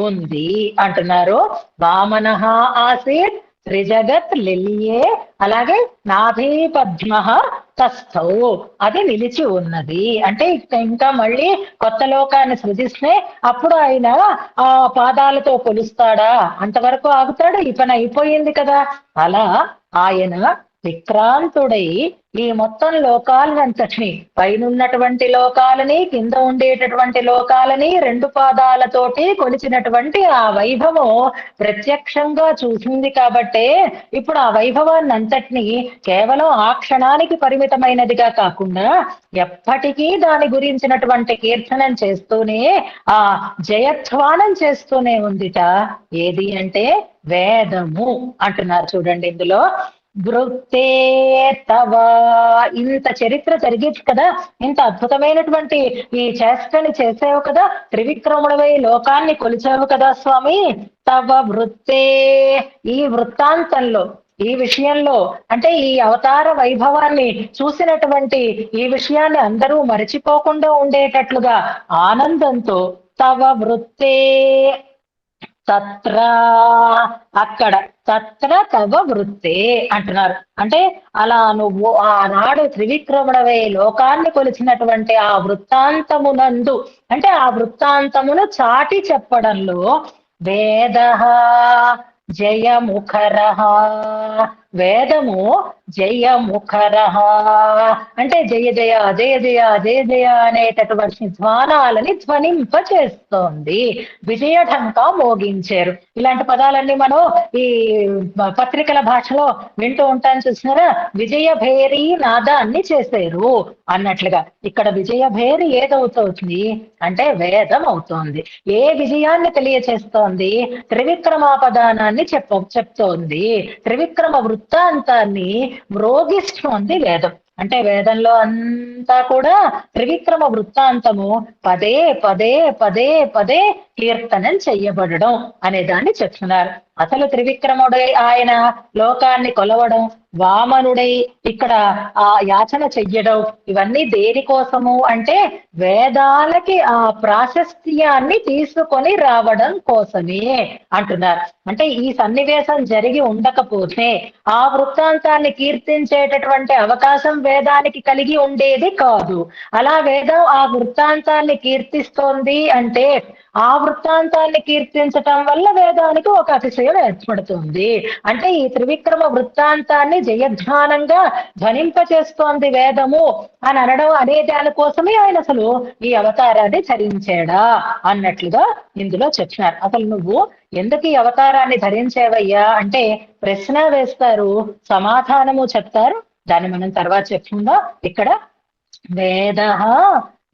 ఉంది అంటున్నారు. వామనః ఆసీత్ త్రిజగత్ లిల్యే, అలాగే నాభి పద్మ తస్థౌ, అది నిలిచి ఉన్నది. అంటే ఇంకా మళ్ళీ కొత్త లోకాన్ని సృజిస్తే అప్పుడు ఆయన ఆ పాదాలతో కొలుస్తాడా? అంతవరకు ఆగుతాడు, ఈ పని అయిపోయింది కదా. అలా ఆయన విక్రాంతుడై ఈ మొత్తం లోకాలనంతటిని, పైనున్నటువంటి లోకాలని, కింద ఉండేటటువంటి లోకాలని రెండు పాదాలతోటి కొలిచినటువంటి ఆ వైభవం ప్రత్యక్షంగా చూసింది కాబట్టే ఇప్పుడు ఆ వైభవాన్ని అంతటిని కేవలం ఆ క్షణానికి పరిమితమైనదిగా కాకుండా ఎప్పటికీ దాని గురించినటువంటి కీర్తనం చేస్తూనే ఆ జయధ్వానం చేస్తూనే ఉందిట. ఏది అంటే వేదము అంటున్నారు చూడండి ఇందులో. వృత్తే తవ, ఇంత చరిత్ర జరిగేది కదా, ఇంత అద్భుతమైనటువంటి ఈ చేష్టని చేసావు కదా, త్రివిక్రముడవై లోకాన్ని కొలిచావు కదా స్వామి. తవ వృత్తే, ఈ వృత్తాంతంలో, ఈ విషయంలో అంటే ఈ అవతార వైభవాన్ని చూసినటువంటి ఈ విషయాన్ని అందరూ మరచిపోకుండా ఉండేటట్లుగా ఆనందంతో తవ వృత్తే తత్ర, అక్కడ, తత్ర తవ వృత్తే అంటున్నారు. అంటే అలా నువ్వు ఆనాడు త్రివిక్రముడవై లోకాన్ని కొలిచినటువంటి ఆ వృత్తాంతమునందు, అంటే ఆ వృత్తాంతమును చాటి చెప్పడంలో వేద జయముఖర, వేదము జయముఖర అంటే జయ జయ జయ జయ జయ జయ అనేటటువంటి ధ్వానాలని ధ్వనింప చేస్తోంది. విజయఢంకా మోగించారు. ఇలాంటి పదాలన్నీ మనం ఈ పత్రికల భాషలో వింటూ ఉంటాను చూసినారా. విజయ భేరీ నాదాన్ని చేశారు అన్నట్లుగా ఇక్కడ విజయ భేరి ఏదవుతోంది అంటే వేదం అవుతోంది. ఏ విజయాన్ని తెలియచేస్తోంది? త్రివిక్రమాపదానాన్ని చెప్తోంది. త్రివిక్రమ వృత్తాంతాన్ని మ్రోగిస్తోంది వేదం. అంటే వేదంలో అంతా కూడా త్రివిక్రమ వృత్తాంతము పదే పదే పదే పదే కీర్తనం చెయ్యబడడం అనే దాన్ని చెప్తున్నారు. అసలు త్రివిక్రముడై ఆయన లోకాన్ని కొలవడం, వామనుడై ఇక్కడ ఆ యాచన చెయ్యడం, ఇవన్నీ దేనికోసము అంటే వేదాలకి ఆ ప్రాశస్త్యాన్ని తీసుకొని రావడం కోసమే అంటున్నారు. అంటే ఈ సన్నివేశం జరిగి ఉండకపోతే ఆ వృత్తాంతాన్ని కీర్తించేటటువంటి అవకాశం వేదానికి కలిగి ఉండేది కాదు. అలా వేదం ఆ వృత్తాంతాన్ని కీర్తిస్తోంది అంటే ఆ వృత్తాంతాన్ని కీర్తించటం వల్ల వేదానికి ఒక అతిశయం ఏర్పడుతుంది. అంటే ఈ త్రివిక్రమ వృత్తాంతాన్ని జయధ్వానంగా ధ్వనింపచేస్తోంది వేదము అని అనడం అనే దానికోసమే ఆయన అసలు ఈ అవతారాన్ని ధరించాడా అన్నట్లుగా ఇందులో చెప్పినారు. అసలు నువ్వు ఎందుకు ఈ అవతారాన్ని ధరించేవయ్యా అంటే ప్రశ్న వేస్తారు, సమాధానము చెప్తారు. దాన్ని మనం తర్వాత చెప్పుకుందాం. ఇక్కడ వేద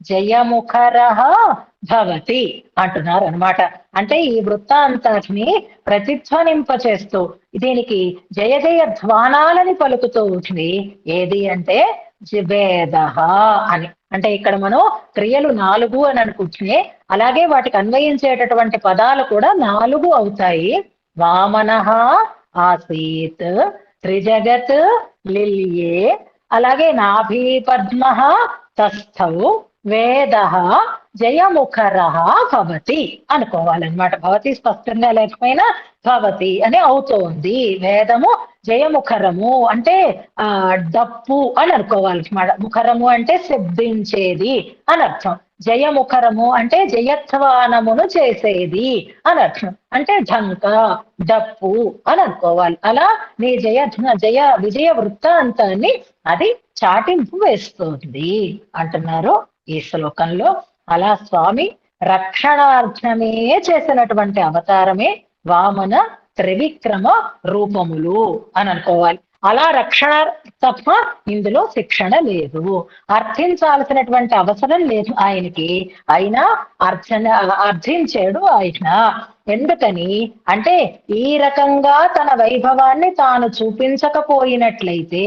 జయముఖర భవతి అంటున్నారు అనమాట. అంటే ఈ వృత్తాంతాన్ని ప్రతిధ్వనింపచేస్తూ దీనికి జయ జయ ధ్వానాలని పలుకుతూ ఉంటుంది. ఏది అంటే వేద అని. అంటే ఇక్కడ మనం క్రియలు 4 అని అనుకుంటే అలాగే వాటికి అన్వయించేటటువంటి పదాలు కూడా 4 అవుతాయి. వామనః ఆసీత్, త్రిజగత్ లిల్యే, అలాగే నాభి పద్మ తస్థౌ వేద జయముఖర భవతి అనుకోవాలన్నమాట. భవతి స్పష్టంగా లేకపోయినా భవతి అని అవుతోంది. వేదము జయముఖరము అంటే డప్పు అని అనుకోవాలి. ముఖరము అంటే శబ్దించేది అని అర్థం. జయముఖరము అంటే జయధ్వానమును చేసేది అని అర్థం. అంటే ఢంక, డప్పు అని అనుకోవాలి. అలా నీ విజయ వృత్తాంతాన్ని అది చాటింపు వేస్తుంది అంటున్నారు ఈ శ్లోకంలో. అలా స్వామి రక్షణార్థమే చేసినటువంటి అవతారమే వామన త్రివిక్రమ రూపములు అని అనుకోవాలి. అలా రక్షణ తప్ప ఇందులో శిక్షణ లేదు. అర్థించాల్సినటువంటి అవసరం లేదు ఆయనకి. అయినా అర్థించాడు ఆయన. ఎందుకని అంటే ఈ రకంగా తన వైభవాన్ని తాను చూపించకపోయినట్లయితే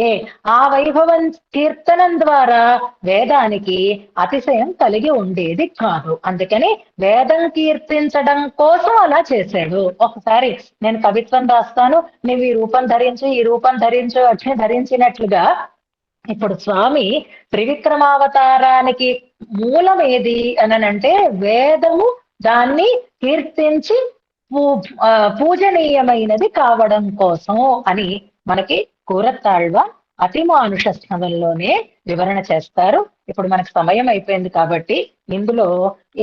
ఆ వైభవం కీర్తనం ద్వారా వేదానికి అతిశయం కలిగి ఉండేది కాదు. అందుకని వేదం కీర్తించడం కోసం అలా చేశాడు. ఒకసారి నేను కవిత్వం రాస్తాను, నువ్వు ఈ రూపం ధరించు, ఈ రూపం ధరించు అట్నే ధరించినట్లుగా ఇప్పుడు స్వామి త్రివిక్రమావతారానికి మూలం ఏది అనంటే వేదము దాన్ని కీర్తించి పూజనీయమైనది కావడం కోసం అని మనకి కూరత్తాళ్వ అతిమానుష స్మరంలోనే వివరణ చేస్తారు. ఇప్పుడు మనకు సమయం అయిపోయింది కాబట్టి ఇందులో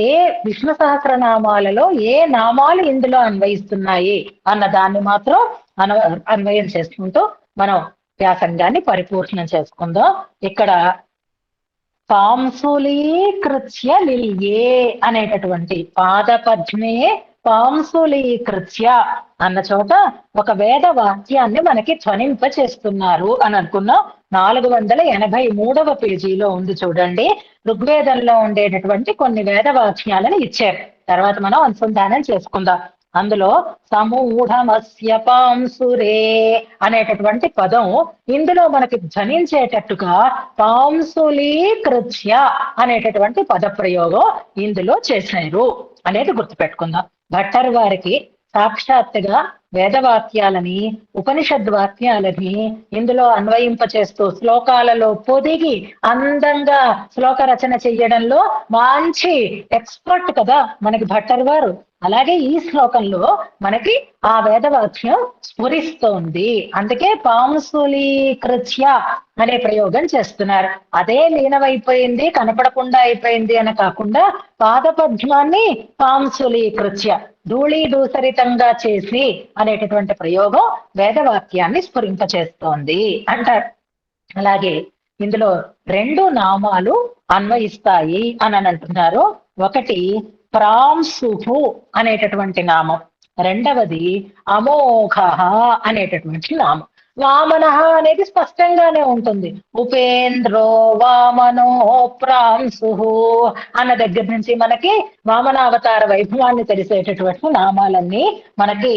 ఏ విష్ణు సహస్రనామాలలో ఏ నామాలు ఇందులో అన్వయిస్తున్నాయి అన్న దాన్ని మాత్రం అన్వయం చేసుకుంటూ మనం వ్యాసంగాన్ని పరిపూర్ణం చేసుకుందాం. ఇక్కడ పాంసులీకృత్య లిల్యే అనేటటువంటి పాదపద్మే పాంసులీకృత్య అన్న చోట ఒక వేద వాక్యాన్ని మనకి ధ్వనింప చేస్తున్నారు అని అనుకున్నాం. 483వ పేజీలో ఉంది చూడండి. ఋగ్వేదంలో ఉండేటటువంటి కొన్ని వేద వాక్యాలను ఇచ్చారు. తర్వాత మనం అనుసంధానం చేసుకుందాం. అందులో సమూఢమస్య పాంసురే అనేటటువంటి పదం ఇందులో మనకి ధ్వనించేటట్టుగా పాంసులీకృత్య అనేటటువంటి పద ప్రయోగం ఇందులో చేశారు అనేది గుర్తుపెట్టుకుందాం. భట్టర్ వారికి సాక్షాత్తుగా వేదవాక్యాలని ఉపనిషద్ వాక్యాలని ఇందులో అన్వయింప చేస్తూ శ్లోకాలలో పొదిగి అందంగా శ్లోక రచన చెయ్యడంలో మంచి ఎక్స్పర్ట్ కదా మనకి భట్టర్ వారు. అలాగే ఈ శ్లోకంలో మనకి ఆ వేదవాక్యం స్ఫురిస్తోంది. అందుకే పాంసులీకృత్య అనే ప్రయోగం చేస్తున్నారు. అదే లీనమైపోయింది, కనపడకుండా అయిపోయింది అని కాకుండా పాదపద్మాన్ని పాంసులీకృత్య ధూళీ దూసరితంగా చేసి అనేటటువంటి ప్రయోగం వేదవాక్యాన్ని స్ఫురింపచేస్తోంది అంటారు. అలాగే ఇందులో 2 నామాలు అన్వయిస్తాయి అని అంటున్నారు. ఒకటి ప్రాంశుః అనేటటువంటి నామం, రెండవది అమోఘ అనేటటువంటి నామం. వామనః అనేది స్పష్టంగానే ఉంటుంది. ఉపేంద్రో వామనో ప్రాంశుః అన్న దగ్గర నుంచి మనకి వామనావతార వైభవాన్ని తెలిసేటటువంటి నామాలన్నీ మనకి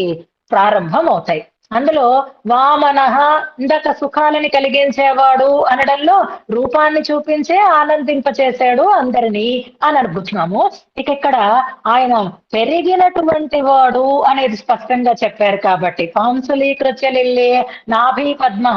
ప్రారంభం అవుతాయి. అందులో వామనః ఇందాక సుఖాలని కలిగించేవాడు అనడంలో రూపాన్ని చూపించే ఆనందింపచేశాడు అందరినీ అని అనుకుంటున్నాము. ఇక్కడ ఆయన పెరిగినటువంటి వాడు అనేది స్పష్టంగా చెప్పారు కాబట్టి పాంసులీకృత్య లిల్లే నాభి పద్మ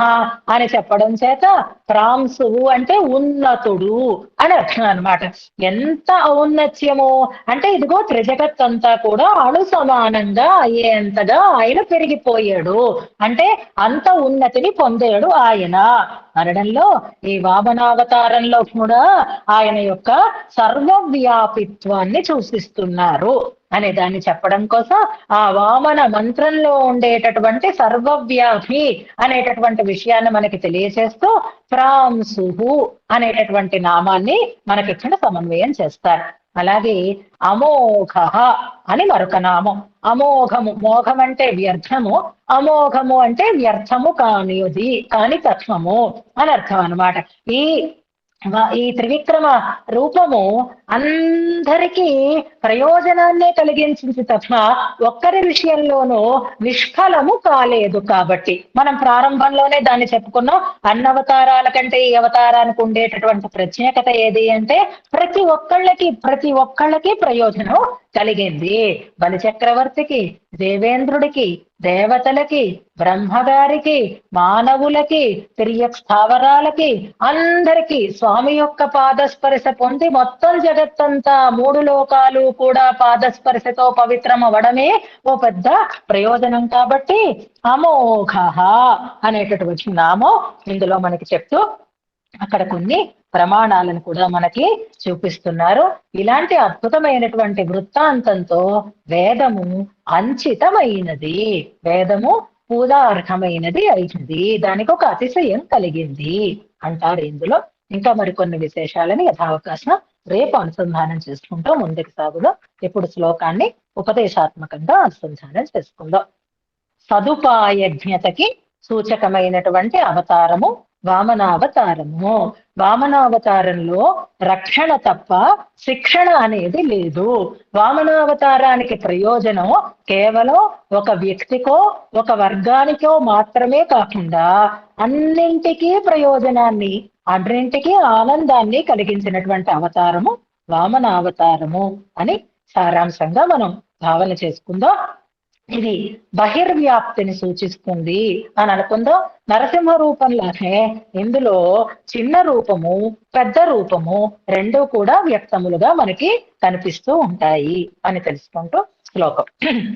అని చెప్పడం చేత ప్రాంశువు అంటే ఉన్నతుడు అని అర్థం అనమాట. ఎంత ఔన్నత్యము అంటే ఇదిగో త్రిజగత్ అంతా కూడా అణు సమానంగా అయ్యేంతగా ఆయన పెరిగిపోయాడు అంటే అంత ఉన్నతిని పొందాడు ఆయన అనడంలో ఈ వామనావతారంలో కూడా ఆయన యొక్క సర్వవ్యాపిత్వాన్ని సూచిస్తున్నారు అనే దాన్ని చెప్పడం కోసం ఆ వామన మంత్రంలో ఉండేటటువంటి సర్వవ్యాపి అనేటటువంటి విషయాన్ని మనకి తెలియజేస్తూ ప్రాంశుః అనేటటువంటి నామాన్ని మనకి ఇక్కడ సమన్వయం చేస్తారు. అలాగే అమోఘ అని మరొక నామం. అమోఘము, మోఘం అంటే వ్యర్థము, అమోఘము అంటే వ్యర్థము కాని తత్వము అని అర్థం అనమాట. ఈ త్రివిక్రమ రూపము అందరికీ ప్రయోజనాన్నే కలిగించింది తప్ప ఒక్కరి విషయంలోనూ నిష్ఫలము కాలేదు. కాబట్టి మనం ప్రారంభంలోనే దాన్ని చెప్పుకున్నాం. అన్నవతారాల కంటే ఈ అవతారానికి ఉండేటటువంటి ప్రత్యేకత ఏది అంటే ప్రతి ఒక్కళ్ళకి ప్రయోజనం కలిగింది. బలిచక్రవర్తికి, దేవేంద్రుడికి, దేవతలకి, బ్రహ్మగారికి, మానవులకి, తిరియక్ స్థావరాలకి, అందరికీ స్వామి యొక్క పాదస్పర్శ పొంది మొత్తం జగత్తంతా 3 లోకాలు కూడా పాదస్పర్శతో పవిత్రం అవ్వడమే ఓ పెద్ద ప్రయోజనం. కాబట్టి అమోఘ అనేటటువంటి నామం ఇందులో మనకి చెప్తూ అక్కడ కొన్ని ప్రమాణాలను కూడా మనకి చూపిస్తున్నారు. ఇలాంటి అద్భుతమైనటువంటి వృత్తాంతంతో వేదము అంచితమైనది, వేదము పూజార్హమైనది అయింది, దానికి ఒక అతిశయం కలిగింది అంటారు. ఇందులో ఇంకా మరికొన్ని విశేషాలని యథావకాశం రేపు అనుసంధానం చేసుకుంటూ ముందుకు సాగుదాం. ఇప్పుడు శ్లోకాన్ని ఉపదేశాత్మకంగా అనుసంధానం చేసుకుందాం. సదుపాయజ్ఞతకి సూచకమైనటువంటి అవతారము వామనావతారము. వామనావతారంలో రక్షణ తప్ప శిక్షణ అనేది లేదు. వామనావతారానికి ప్రయోజనం కేవలం ఒక వ్యక్తికో ఒక వర్గానికో మాత్రమే కాకుండా అన్నింటికీ ప్రయోజనాన్ని, అన్నింటికీ ఆనందాన్ని కలిగించినటువంటి అవతారము వామనావతారము అని సారాంశంగా మనం భావన చేసుకుందాం. ఇది బహిర్వ్యాప్తిని సూచిస్తుంది అని అనుకుందాం. నరసింహ రూపంలానే ఇందులో చిన్న రూపము, పెద్ద రూపము 2 కూడా వ్యక్తములుగా మనకి కనిపిస్తూ ఉంటాయి అని తెలుసుకుంటూ శ్లోకం.